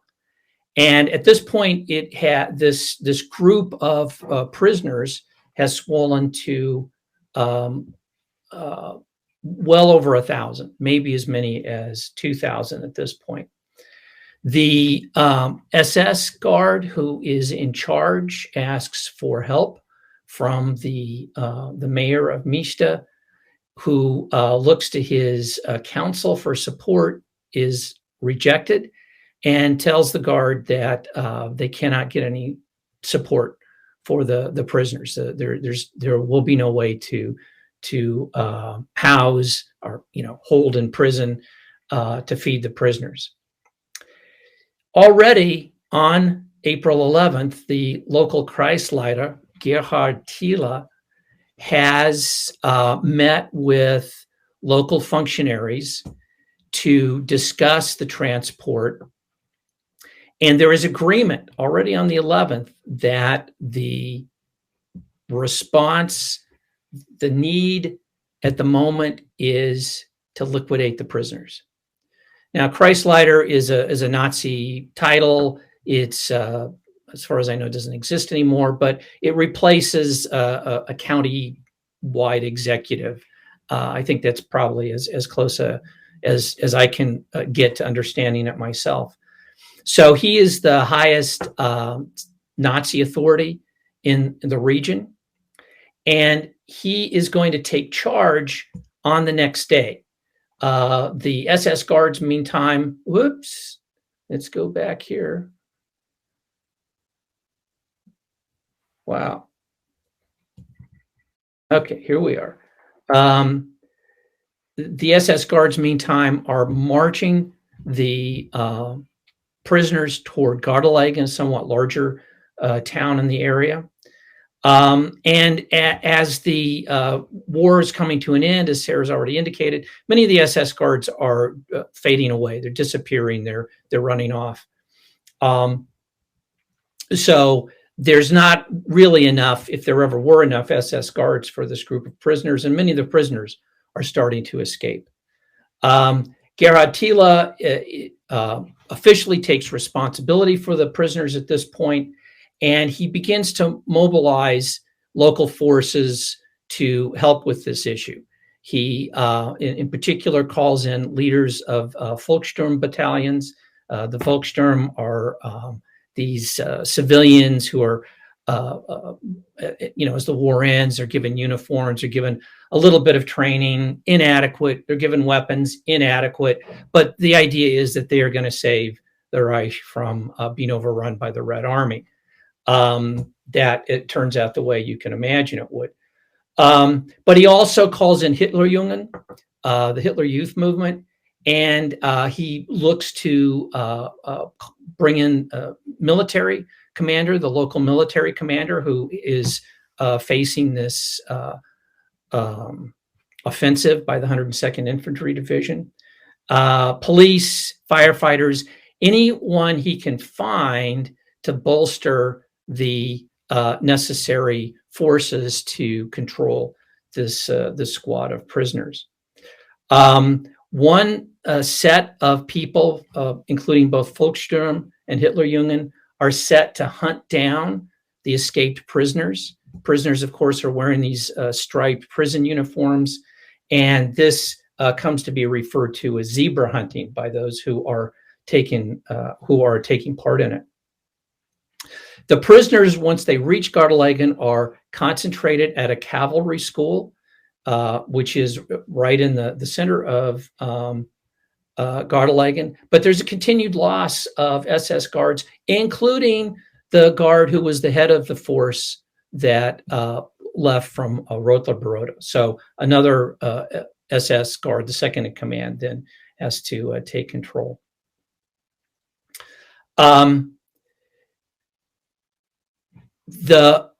And at this point, it had this group of prisoners has swollen to well over 1,000, maybe as many as 2,000 at this point. The SS guard who is in charge asks for help from the mayor of Mista, who looks to his council for support, is rejected, and tells the guard that they cannot get any support for the prisoners. There will be no way to house or hold in prison to feed the prisoners. Already on April 11th, the local Kreisleiter, Gerhard Thiele, has met with local functionaries to discuss the transport. And there is agreement already on the 11th that the response, the need at the moment, is to liquidate the prisoners. Now, Kreisleiter is a Nazi title. It's, as far as I know, doesn't exist anymore, but it replaces a county-wide executive. I think that's probably as close as I can get to understanding it myself. So he is the highest Nazi authority in the region, and he is going to take charge on the next day. The SS guards, meantime, whoops, let's go back here. Wow. Okay, here we are. The SS guards, meantime, are marching the prisoners toward Gardelegen, a somewhat larger town in the area. As the war is coming to an end, as Sarah's already indicated, many of the SS guards are fading away. They're disappearing. They're running off. So there's not really enough, if there ever were enough SS guards for this group of prisoners, and many of the prisoners are starting to escape. Gerhard Thiele officially takes responsibility for the prisoners at this point, and he begins to mobilize local forces to help with this issue. He, in particular, calls in leaders of Volkssturm battalions. The Volkssturm are these civilians who are, as the war ends, are given uniforms, are given a little bit of training, inadequate. They're given weapons, inadequate. But the idea is that they are going to save the Reich from being overrun by the Red Army. That it turns out the way you can imagine it would. But he also calls in Hitlerjugend, the Hitler Youth Movement, and he looks to bring in military commander, the local military commander, who is facing this offensive by the 102nd Infantry Division, police, firefighters, anyone he can find to bolster the necessary forces to control this squad of prisoners. One set of people, including both Volkssturm and Hitlerjugend, are set to hunt down the escaped prisoners. Prisoners, of course, are wearing these striped prison uniforms, and this comes to be referred to as zebra hunting by those who are taking part in it. The prisoners, once they reach Gardelegen, are concentrated at a cavalry school, which is right in the center of Gardelegen. But there's a continued loss of SS guards, including the guard who was the head of the force that left from Rottlerborough. So another SS guard, the second in command, then has to take control. The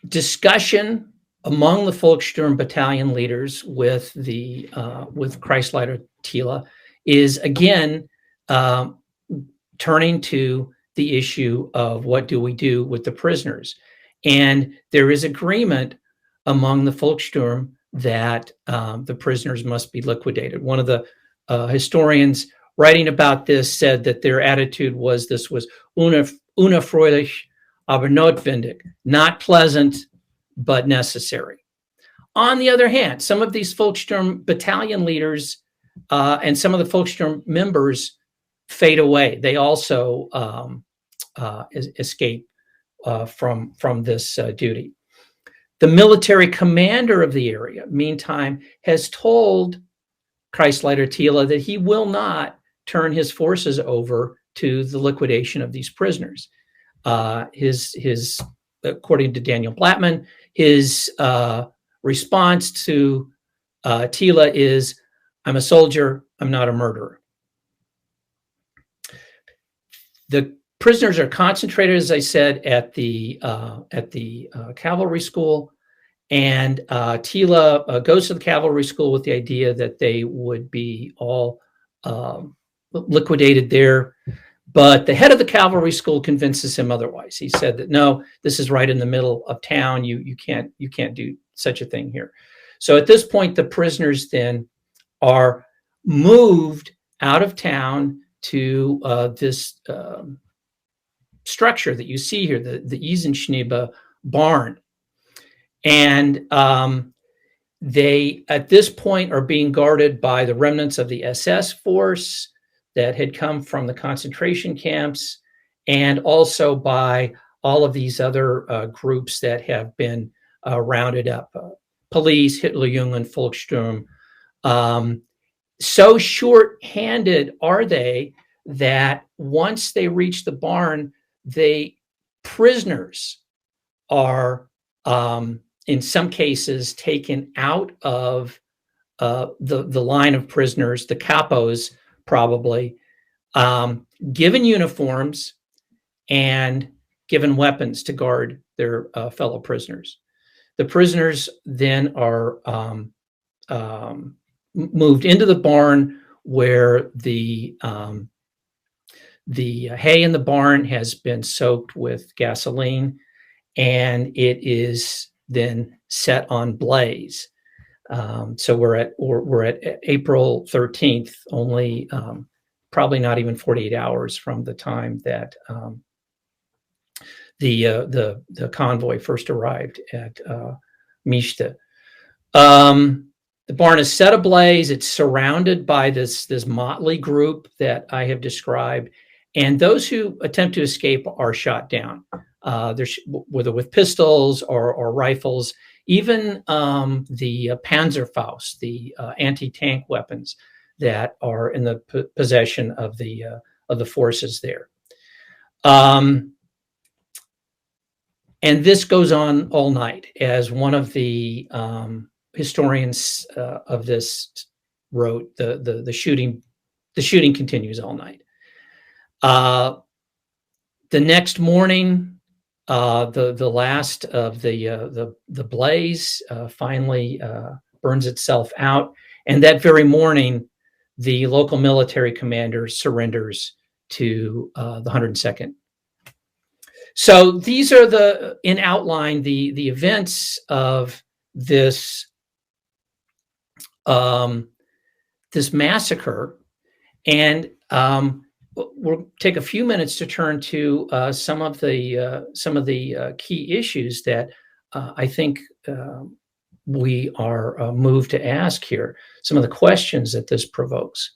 discussion among the Volkssturm battalion leaders with Kreisleiter Thiele is again turning to the issue of what do we do with the prisoners. And there is agreement among the Volkssturm that the prisoners must be liquidated. One of the historians writing about this said that their attitude was this was unerfreulich, aber notwendig, not pleasant, but necessary. On the other hand, some of these Volkssturm battalion leaders and some of the Volkssturm members fade away. They also escape from this duty. The military commander of the area, meantime, has told Kreisleiter Thiele that he will not turn his forces over to the liquidation of these prisoners. His according to Daniel Blattman, his response to Thiele is, "I'm a soldier, I'm not a murderer." The prisoners are concentrated, as I said, at the cavalry school, and Thiele goes to the cavalry school with the idea that they would be all liquidated there. But the head of the cavalry school convinces him otherwise. He said that no, this is right in the middle of town. You can't do such a thing here. So at this point, the prisoners then are moved out of town to this structure that you see here, the Eisenschnebe barn. And they, at this point, are being guarded by the remnants of the SS force that had come from the concentration camps, and also by all of these other groups that have been rounded up. Police, Hitlerjugend, Volkssturm. So short-handed are they that once they reach the barn, prisoners are, in some cases, taken out of the line of prisoners, the capos probably, given uniforms and given weapons to guard their fellow prisoners. The prisoners then are moved into the barn where the hay in the barn has been soaked with gasoline, and it is then set on blaze. So we're at April 13th, only probably not even 48 hours from the time that the convoy first arrived at Mishta. The barn is set ablaze. It's surrounded by this motley group that I have described, and those who attempt to escape are shot down, whether with pistols or rifles. Even the Panzerfaust, the anti-tank weapons that are in the possession of the forces there. And this goes on all night, as one of the historians of this wrote. The shooting continues all night. The next morning, the last of the blaze finally burns itself out, and that very morning, the local military commander surrenders to the 102nd. So these are in outline, the events of this this massacre, and we'll take a few minutes to turn to some of the key issues that I think we are moved to ask here. Some of the questions that this provokes.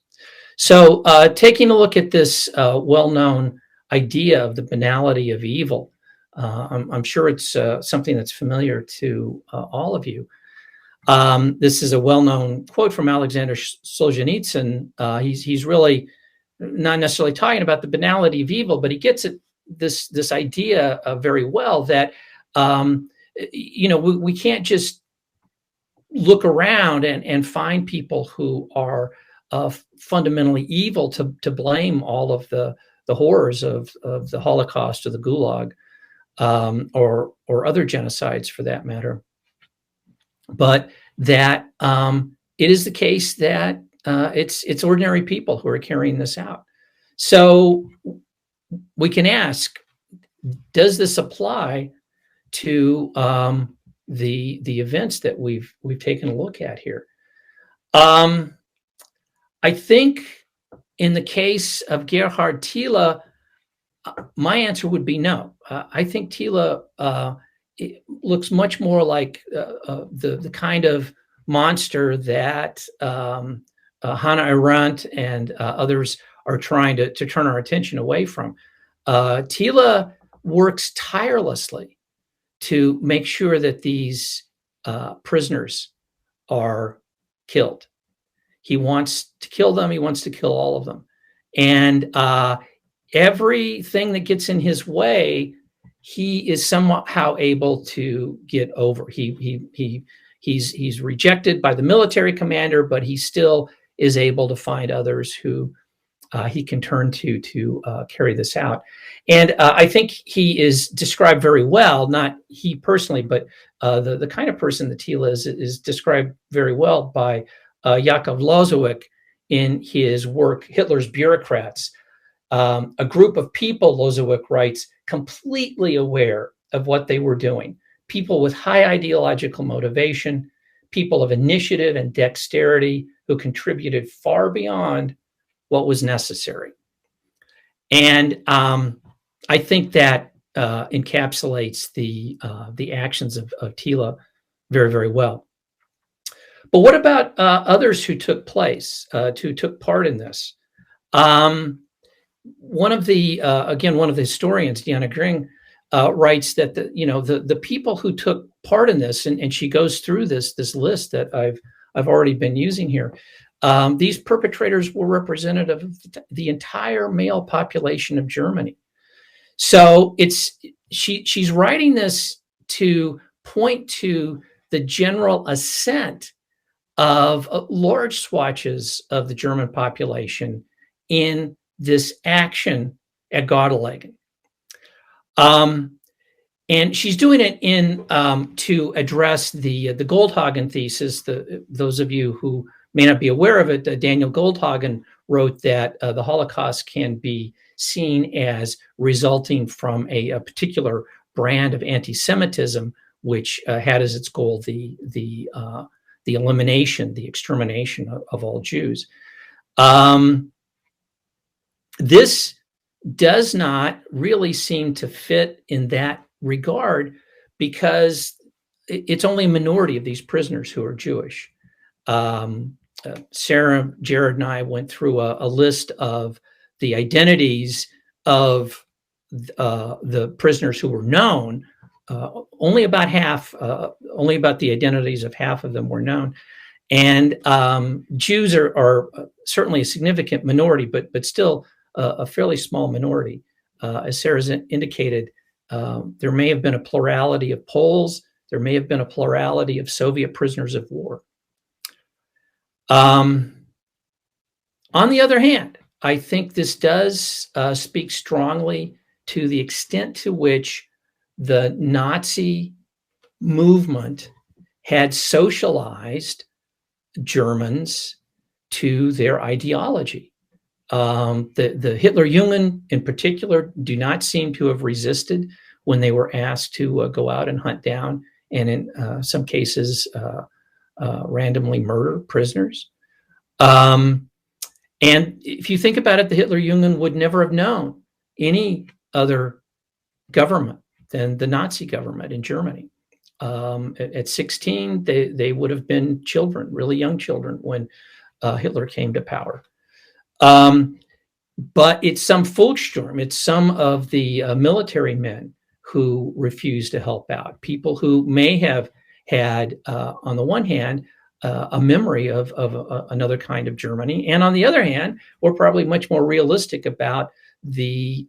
So, taking a look at this well-known idea of the banality of evil, I'm sure it's something that's familiar to all of you. This is a well-known quote from Alexander Solzhenitsyn. He's really not necessarily talking about the banality of evil, but he gets at this idea very well that we can't just look around and find people who are fundamentally evil to blame all of the horrors of the Holocaust or the Gulag, or other genocides for that matter, but that it is the case that it's ordinary people who are carrying this out. So we can ask, does this apply to the events that we've taken a look at here? I think in the case of Gerhard Thiele, my answer would be no. I think Thiele looks much more like the kind of monster that Hannah Arendt and others are trying to turn our attention away from. Thiele works tirelessly to make sure that these prisoners are killed. He wants to kill them. He wants to kill all of them. And everything that gets in his way, he is somehow able to get over. He's rejected by the military commander, but he still is able to find others who he can turn to carry this out. And I think he is described very well, not he personally, but the kind of person that Thiele is described very well by Yakov Lozowick in his work, Hitler's Bureaucrats. A group of people, Lozowick writes, completely aware of what they were doing. People with high ideological motivation, people of initiative and dexterity who contributed far beyond what was necessary. And I think that encapsulates the actions of Thiele very, very well. But what about others who took part in this? One of the historians, Diana Gring, writes that the people who took part in this, and she goes through this list that I've already been using here. These perpetrators were representative of the entire male population of Germany. So she's writing this to point to the general assent of large swatches of the German population in this action at Gardelegen. And she's doing it in to address the Goldhagen thesis. Those of you who may not be aware of it, Daniel Goldhagen wrote that the Holocaust can be seen as resulting from a particular brand of anti-Semitism, which had as its goal the elimination, the extermination of all Jews. This does not really seem to fit in that regard, because it's only a minority of these prisoners who are Jewish. Sarah, Jared, and I went through a list of the identities of the prisoners who were known. Only about the identities of half of them were known. And Jews are certainly a significant minority, but still a fairly small minority. As Sarah's indicated, there may have been a plurality of Poles. There may have been a plurality of Soviet prisoners of war. On the other hand, I think this does speak strongly to the extent to which the Nazi movement had socialized Germans to their ideology. The Hitler Jugend in particular do not seem to have resisted when they were asked to go out and hunt down and in some cases randomly murder prisoners. And if you think about it, the Hitler Jugend would never have known any other government than the Nazi government in Germany. At 16, they would have been children, really young children, when Hitler came to power. But it's some Volkssturm, it's some of the military men who refused to help out, people who may have had, on the one hand, a memory of another kind of Germany, and on the other hand, were probably much more realistic about the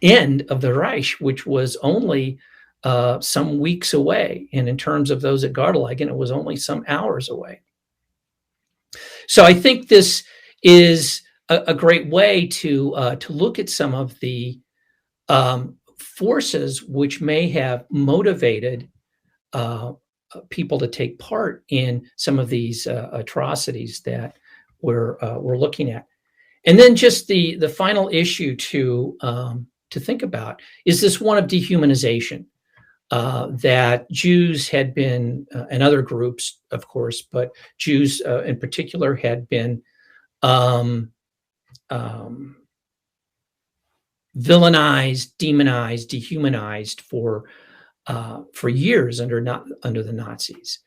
end of the Reich, which was only some weeks away. And in terms of those at Gardelegen, it was only some hours away. So I think this is a great way to look at some of the forces which may have motivated people to take part in some of these atrocities that we're looking at. And then just the final issue to think about is this one of dehumanization. That Jews had been, and other groups, of course, but Jews in particular had been villainized, demonized, dehumanized for years under the Nazis,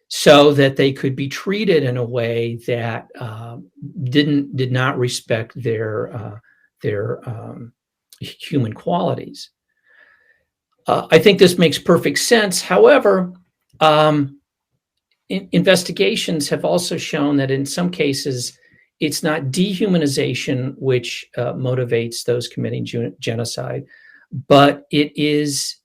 so that they could be treated in a way that did not respect their human qualities. I think this makes perfect sense. However, investigations have also shown that in some cases, it's not dehumanization which motivates those committing genocide, but it is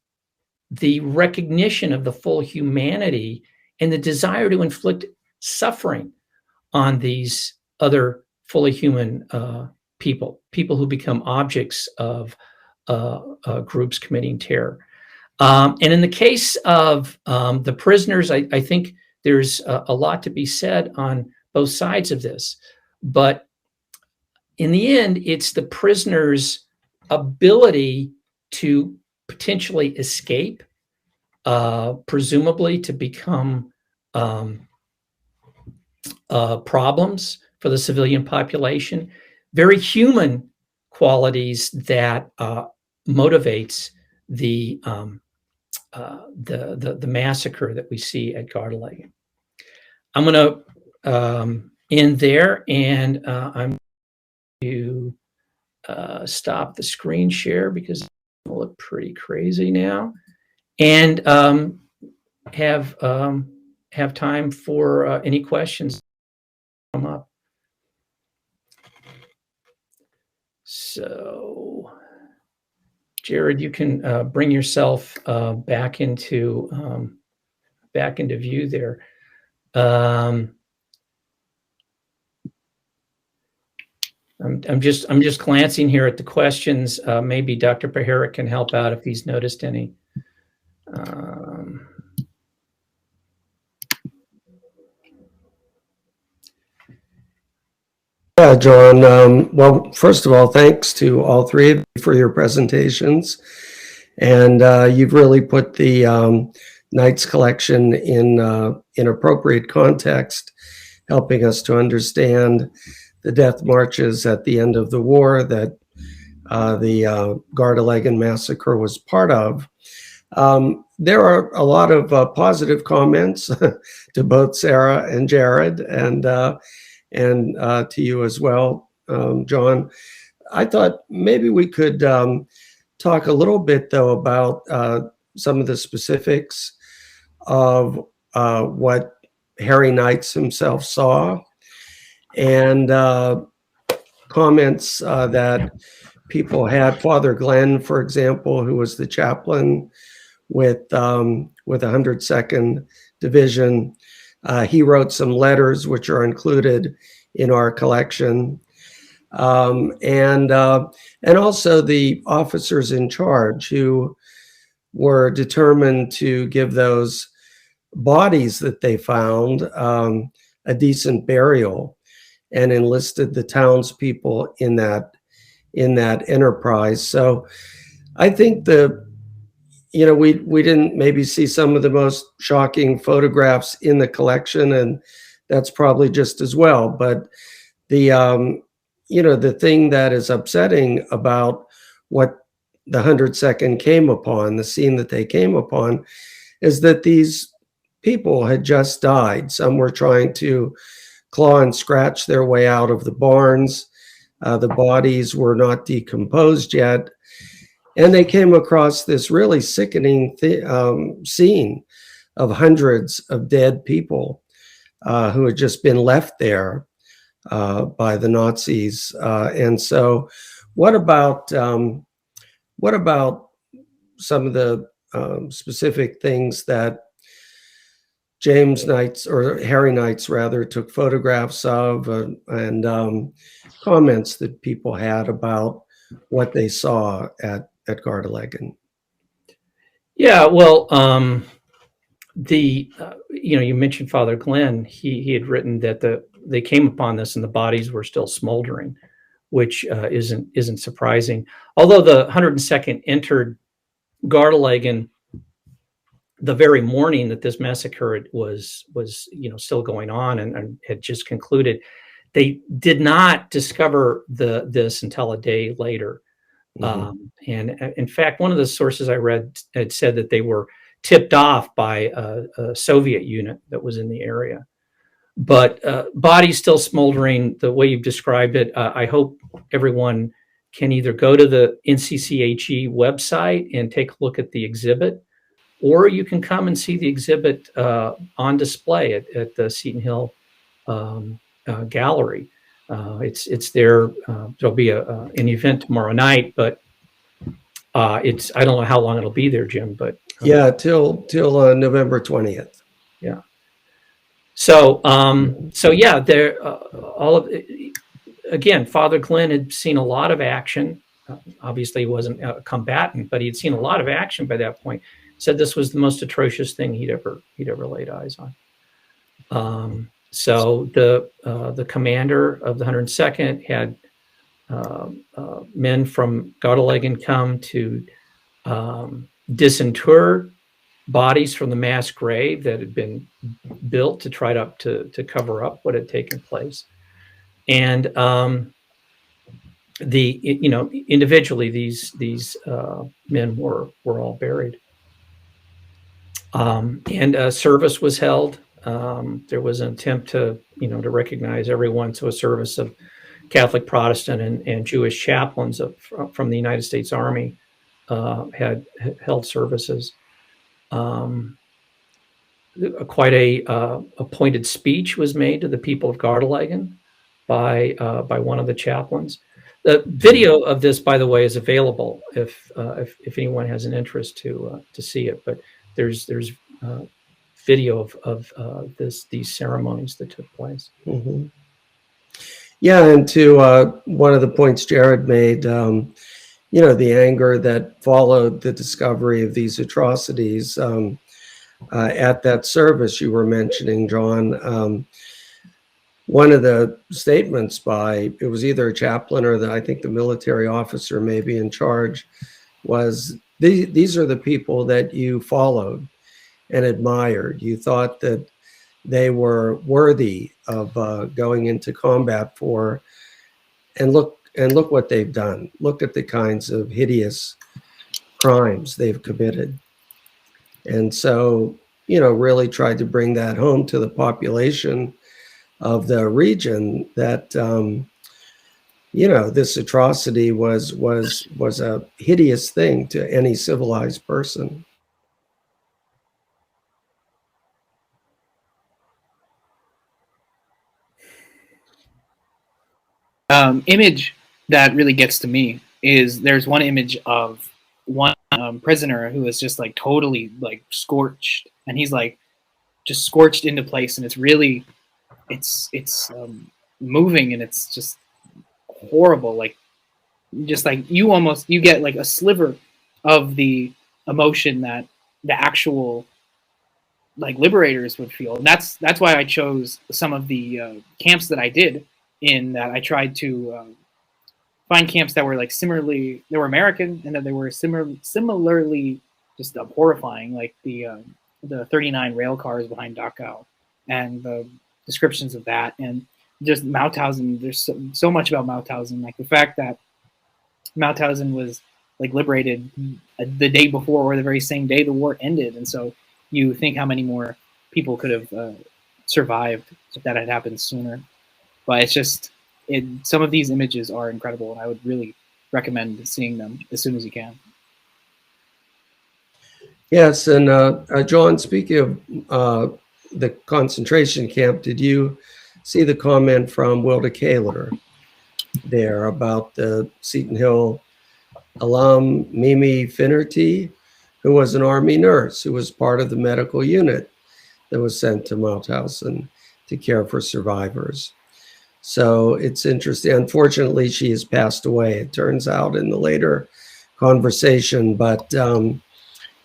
the recognition of the full humanity and the desire to inflict suffering on these other fully human people who become objects of groups committing terror. And in the case of the prisoners, I think there's a lot to be said on both sides of this. But in the end, it's the prisoners' ability to potentially escape, presumably to become problems for the civilian population, very human qualities that motivates the massacre that we see at Gardelegen. I'm going to end there, and I'm going to stop the screen share because it's going to look pretty crazy now, and have time for any questions that come up. So, Jared, you can bring yourself back into view there. I'm just glancing here at the questions. Maybe Dr. Paharic can help out if he's noticed any. Yeah, John. Well, first of all, thanks to all three of you for your presentations. And you've really put the Knights collection in appropriate context, helping us to understand the death marches at the end of the war that the Garda-Legen massacre was part of. There are a lot of positive comments to both Sarah and Jared, and to you as well, John. I thought maybe we could talk a little bit, though, about some of the specifics of what Harry Knights himself saw, and comments that people had. Father Glenn, for example, who was the chaplain with 102nd Division, he wrote some letters which are included in our collection, and also the officers in charge who were determined to give those bodies that they found a decent burial, and enlisted the townspeople in that enterprise. So I think we didn't maybe see some of the most shocking photographs in the collection, and that's probably just as well. But the thing that is upsetting about what the 102nd came upon, the scene that they came upon, is that these people had just died. Some were trying to claw and scratch their way out of the barns. The bodies were not decomposed yet. And they came across this really sickening scene of hundreds of dead people who had just been left there by the Nazis. And so what about some of the specific things that James Knights, or Harry Knights rather, took photographs of, and comments that people had about what they saw at Garda-Legen? Yeah, well, you mentioned Father Glenn. He had written that they came upon this and the bodies were still smoldering, which isn't surprising. Although the 102nd entered Garda-Legen the very morning that this massacre was still going on and had just concluded, they did not discover this until a day later. And in fact, one of the sources I read had said that they were tipped off by a Soviet unit that was in the area. But bodies still smoldering, the way you've described it, I hope everyone can either go to the NCCHE website and take a look at the exhibit, or you can come and see the exhibit on display at the Seton Hill Gallery. It's there. There'll be an event tomorrow night, but I don't know how long it'll be there, Jim. But yeah, till November 20th. Yeah. So yeah, there all of again, Father Glenn had seen a lot of action. Obviously, he wasn't a combatant, but he'd seen a lot of action by that point. Said this was the most atrocious thing he'd ever laid eyes on. So the commander of the 102nd had men from Garda-Legen come to disinter bodies from the mass grave that had been built to try to cover up what had taken place, and individually these men were all buried, and a service was held. There was an attempt to recognize everyone. So a service of Catholic, Protestant, and Jewish chaplains from the United States Army had held services. Quite a pointed speech was made to the people of Garda-Legen by one of the chaplains. The video of this, by the way, is available if anyone has an interest to see it. But there's video of these ceremonies that took place. Mm-hmm. Yeah, and to one of the points Jared made, you know, the anger that followed the discovery of these atrocities at that service you were mentioning, John. One of the statements by, it was either a chaplain or I think the military officer maybe in charge, was these are the people that you followed and admired. You thought that they were worthy of going into combat for, and look what they've done. Look at the kinds of hideous crimes they've committed. And so, you know, really tried to bring that home to the population of the region that you know, this atrocity was a hideous thing to any civilized person. Image that really gets to me is there's one image of one prisoner who is just like totally like scorched, and he's like just scorched into place, and it's really it's moving, and it's just horrible. Like just like you get like a sliver of the emotion that the actual like liberators would feel, and that's why I chose some of the camps that I did. In that I tried to find camps that were like similarly, they were American, and that they were similarly just horrifying, like the 39 rail cars behind Dachau, and the descriptions of that, and just Mauthausen. There's so much about Mauthausen, like the fact that Mauthausen was like liberated the day before or the very same day the war ended, and so you think how many more people could have survived if that had happened sooner. But it's just, some of these images are incredible, and I would really recommend seeing them as soon as you can. Yes, and John, speaking of the concentration camp, did you see the comment from Wilda Kaler there about the Seton Hill alum Mimi Finnerty, who was an Army nurse who was part of the medical unit that was sent to Mauthausen to care for survivors? So it's interesting. Unfortunately, she has passed away, it turns out, in the later conversation. But, you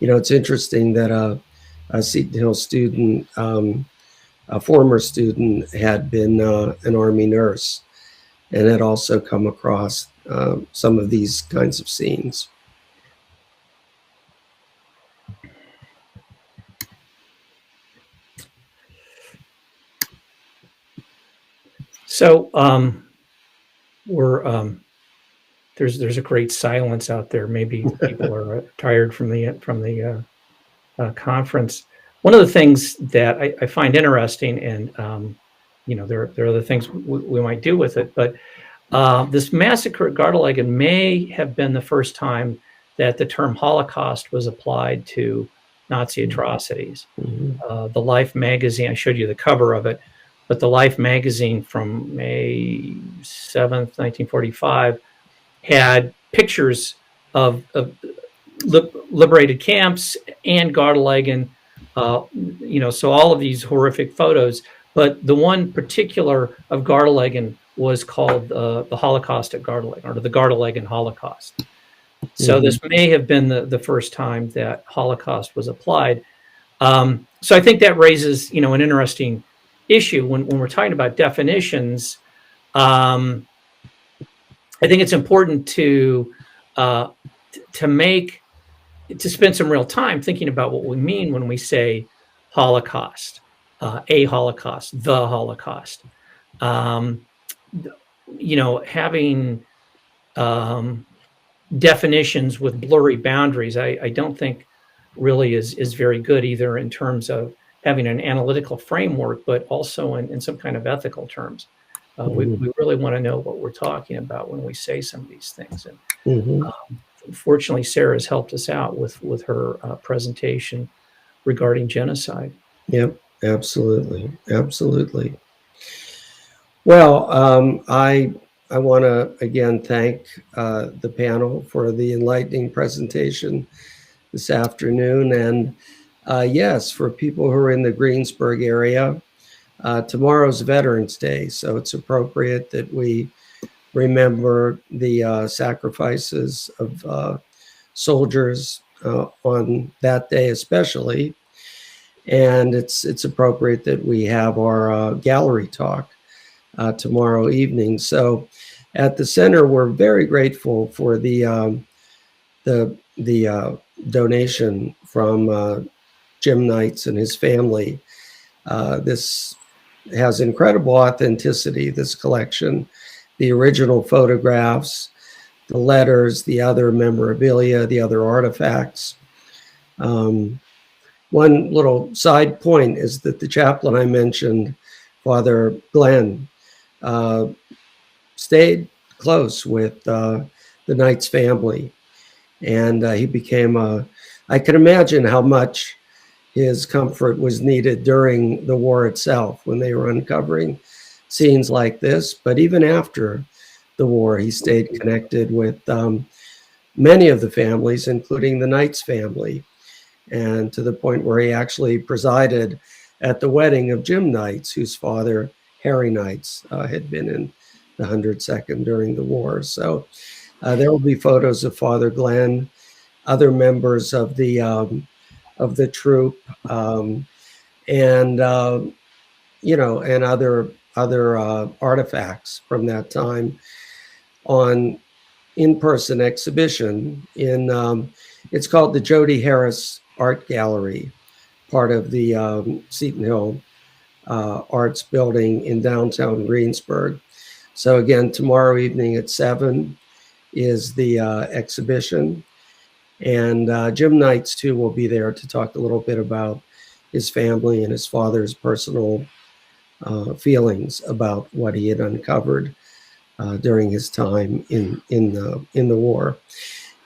know, it's interesting that a Seton Hill student, a former student, had been an Army nurse and had also come across some of these kinds of scenes. So there's a great silence out there. Maybe people are tired from the conference. One of the things that I find interesting, and you know, there are other things we might do with it, but this massacre at Gardelegen may have been the first time that the term Holocaust was applied to Nazi atrocities. The Life magazine, I showed you the cover of it, but the Life magazine from May 7th, 1945, had pictures of liberated camps and Gardelegen, you know, so all of these horrific photos. But the one particular of Gardelegen was called the Holocaust at Gardelegen, or the Gardelegen Holocaust. So this may have been the first time that Holocaust was applied. So I think that raises, you know, an interesting issue when we're talking about definitions. I think it's important to spend some real time thinking about what we mean when we say Holocaust, a Holocaust, the Holocaust. You know, having definitions with blurry boundaries, I don't think really is very good, either in terms of having an analytical framework, but also in some kind of ethical terms. We really want to know what we're talking about when we say some of these things. And fortunately, Sarah has helped us out with her presentation regarding genocide. Yep, absolutely, absolutely. Well, I want to again thank the panel for the enlightening presentation this afternoon, and yes, for people who are in the Greensburg area, Tomorrow's Veterans Day, so it's appropriate that we remember the sacrifices of soldiers on that day especially. And it's appropriate that we have our gallery talk tomorrow evening. So at the center, we're very grateful for the donation from Jim Knights and his family. This has incredible authenticity, this collection. The original photographs, the letters, the other memorabilia, the other artifacts. One little side point is that the chaplain I mentioned, Father Glenn, stayed close with the Knights family. And he became I can imagine how much his comfort was needed during the war itself when they were uncovering scenes like this. But even after the war, he stayed connected with many of the families, including the Knights family, and to the point where he actually presided at the wedding of Jim Knights, whose father, Harry Knights, had been in the 102nd during the war. So there will be photos of Father Glenn, other members of the troop, and and other artifacts from that time on in-person exhibition in it's called the Jody Harris Art Gallery, part of the Seton Hill Arts Building in downtown Greensburg. So again, tomorrow evening at 7 is the exhibition. And Jim Knights, too, will be there to talk a little bit about his family and his father's personal feelings about what he had uncovered during his time in the war.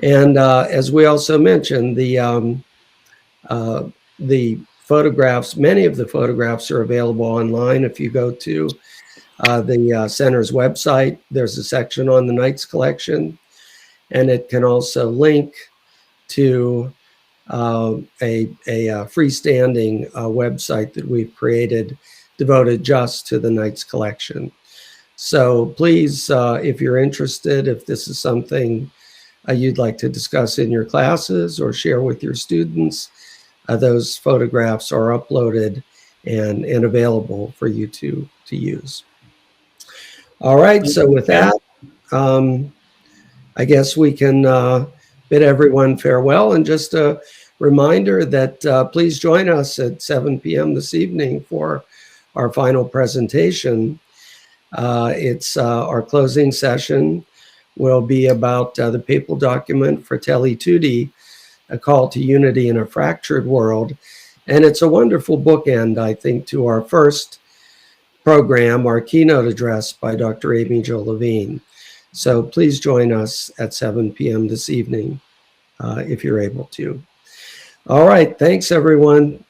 And as we also mentioned, the photographs, many of the photographs are available online. If you go to the center's website, there's a section on the Knights collection, and it can also link to a freestanding website that we've created devoted just to the Knights collection. So please, if you're interested, if this is something you'd like to discuss in your classes or share with your students, those photographs are uploaded and available for you to use. All right, so with that, I guess we can bid everyone farewell, and just a reminder that please join us at 7 p.m. this evening for our final presentation. It's our closing session will be about the papal document Fratelli Tutti, A Call to Unity in a Fractured World. And it's a wonderful bookend, I think, to our first program, our keynote address by Dr. Amy Jo Levine. So please join us at 7 p.m. this evening if you're able to. All right, thanks everyone.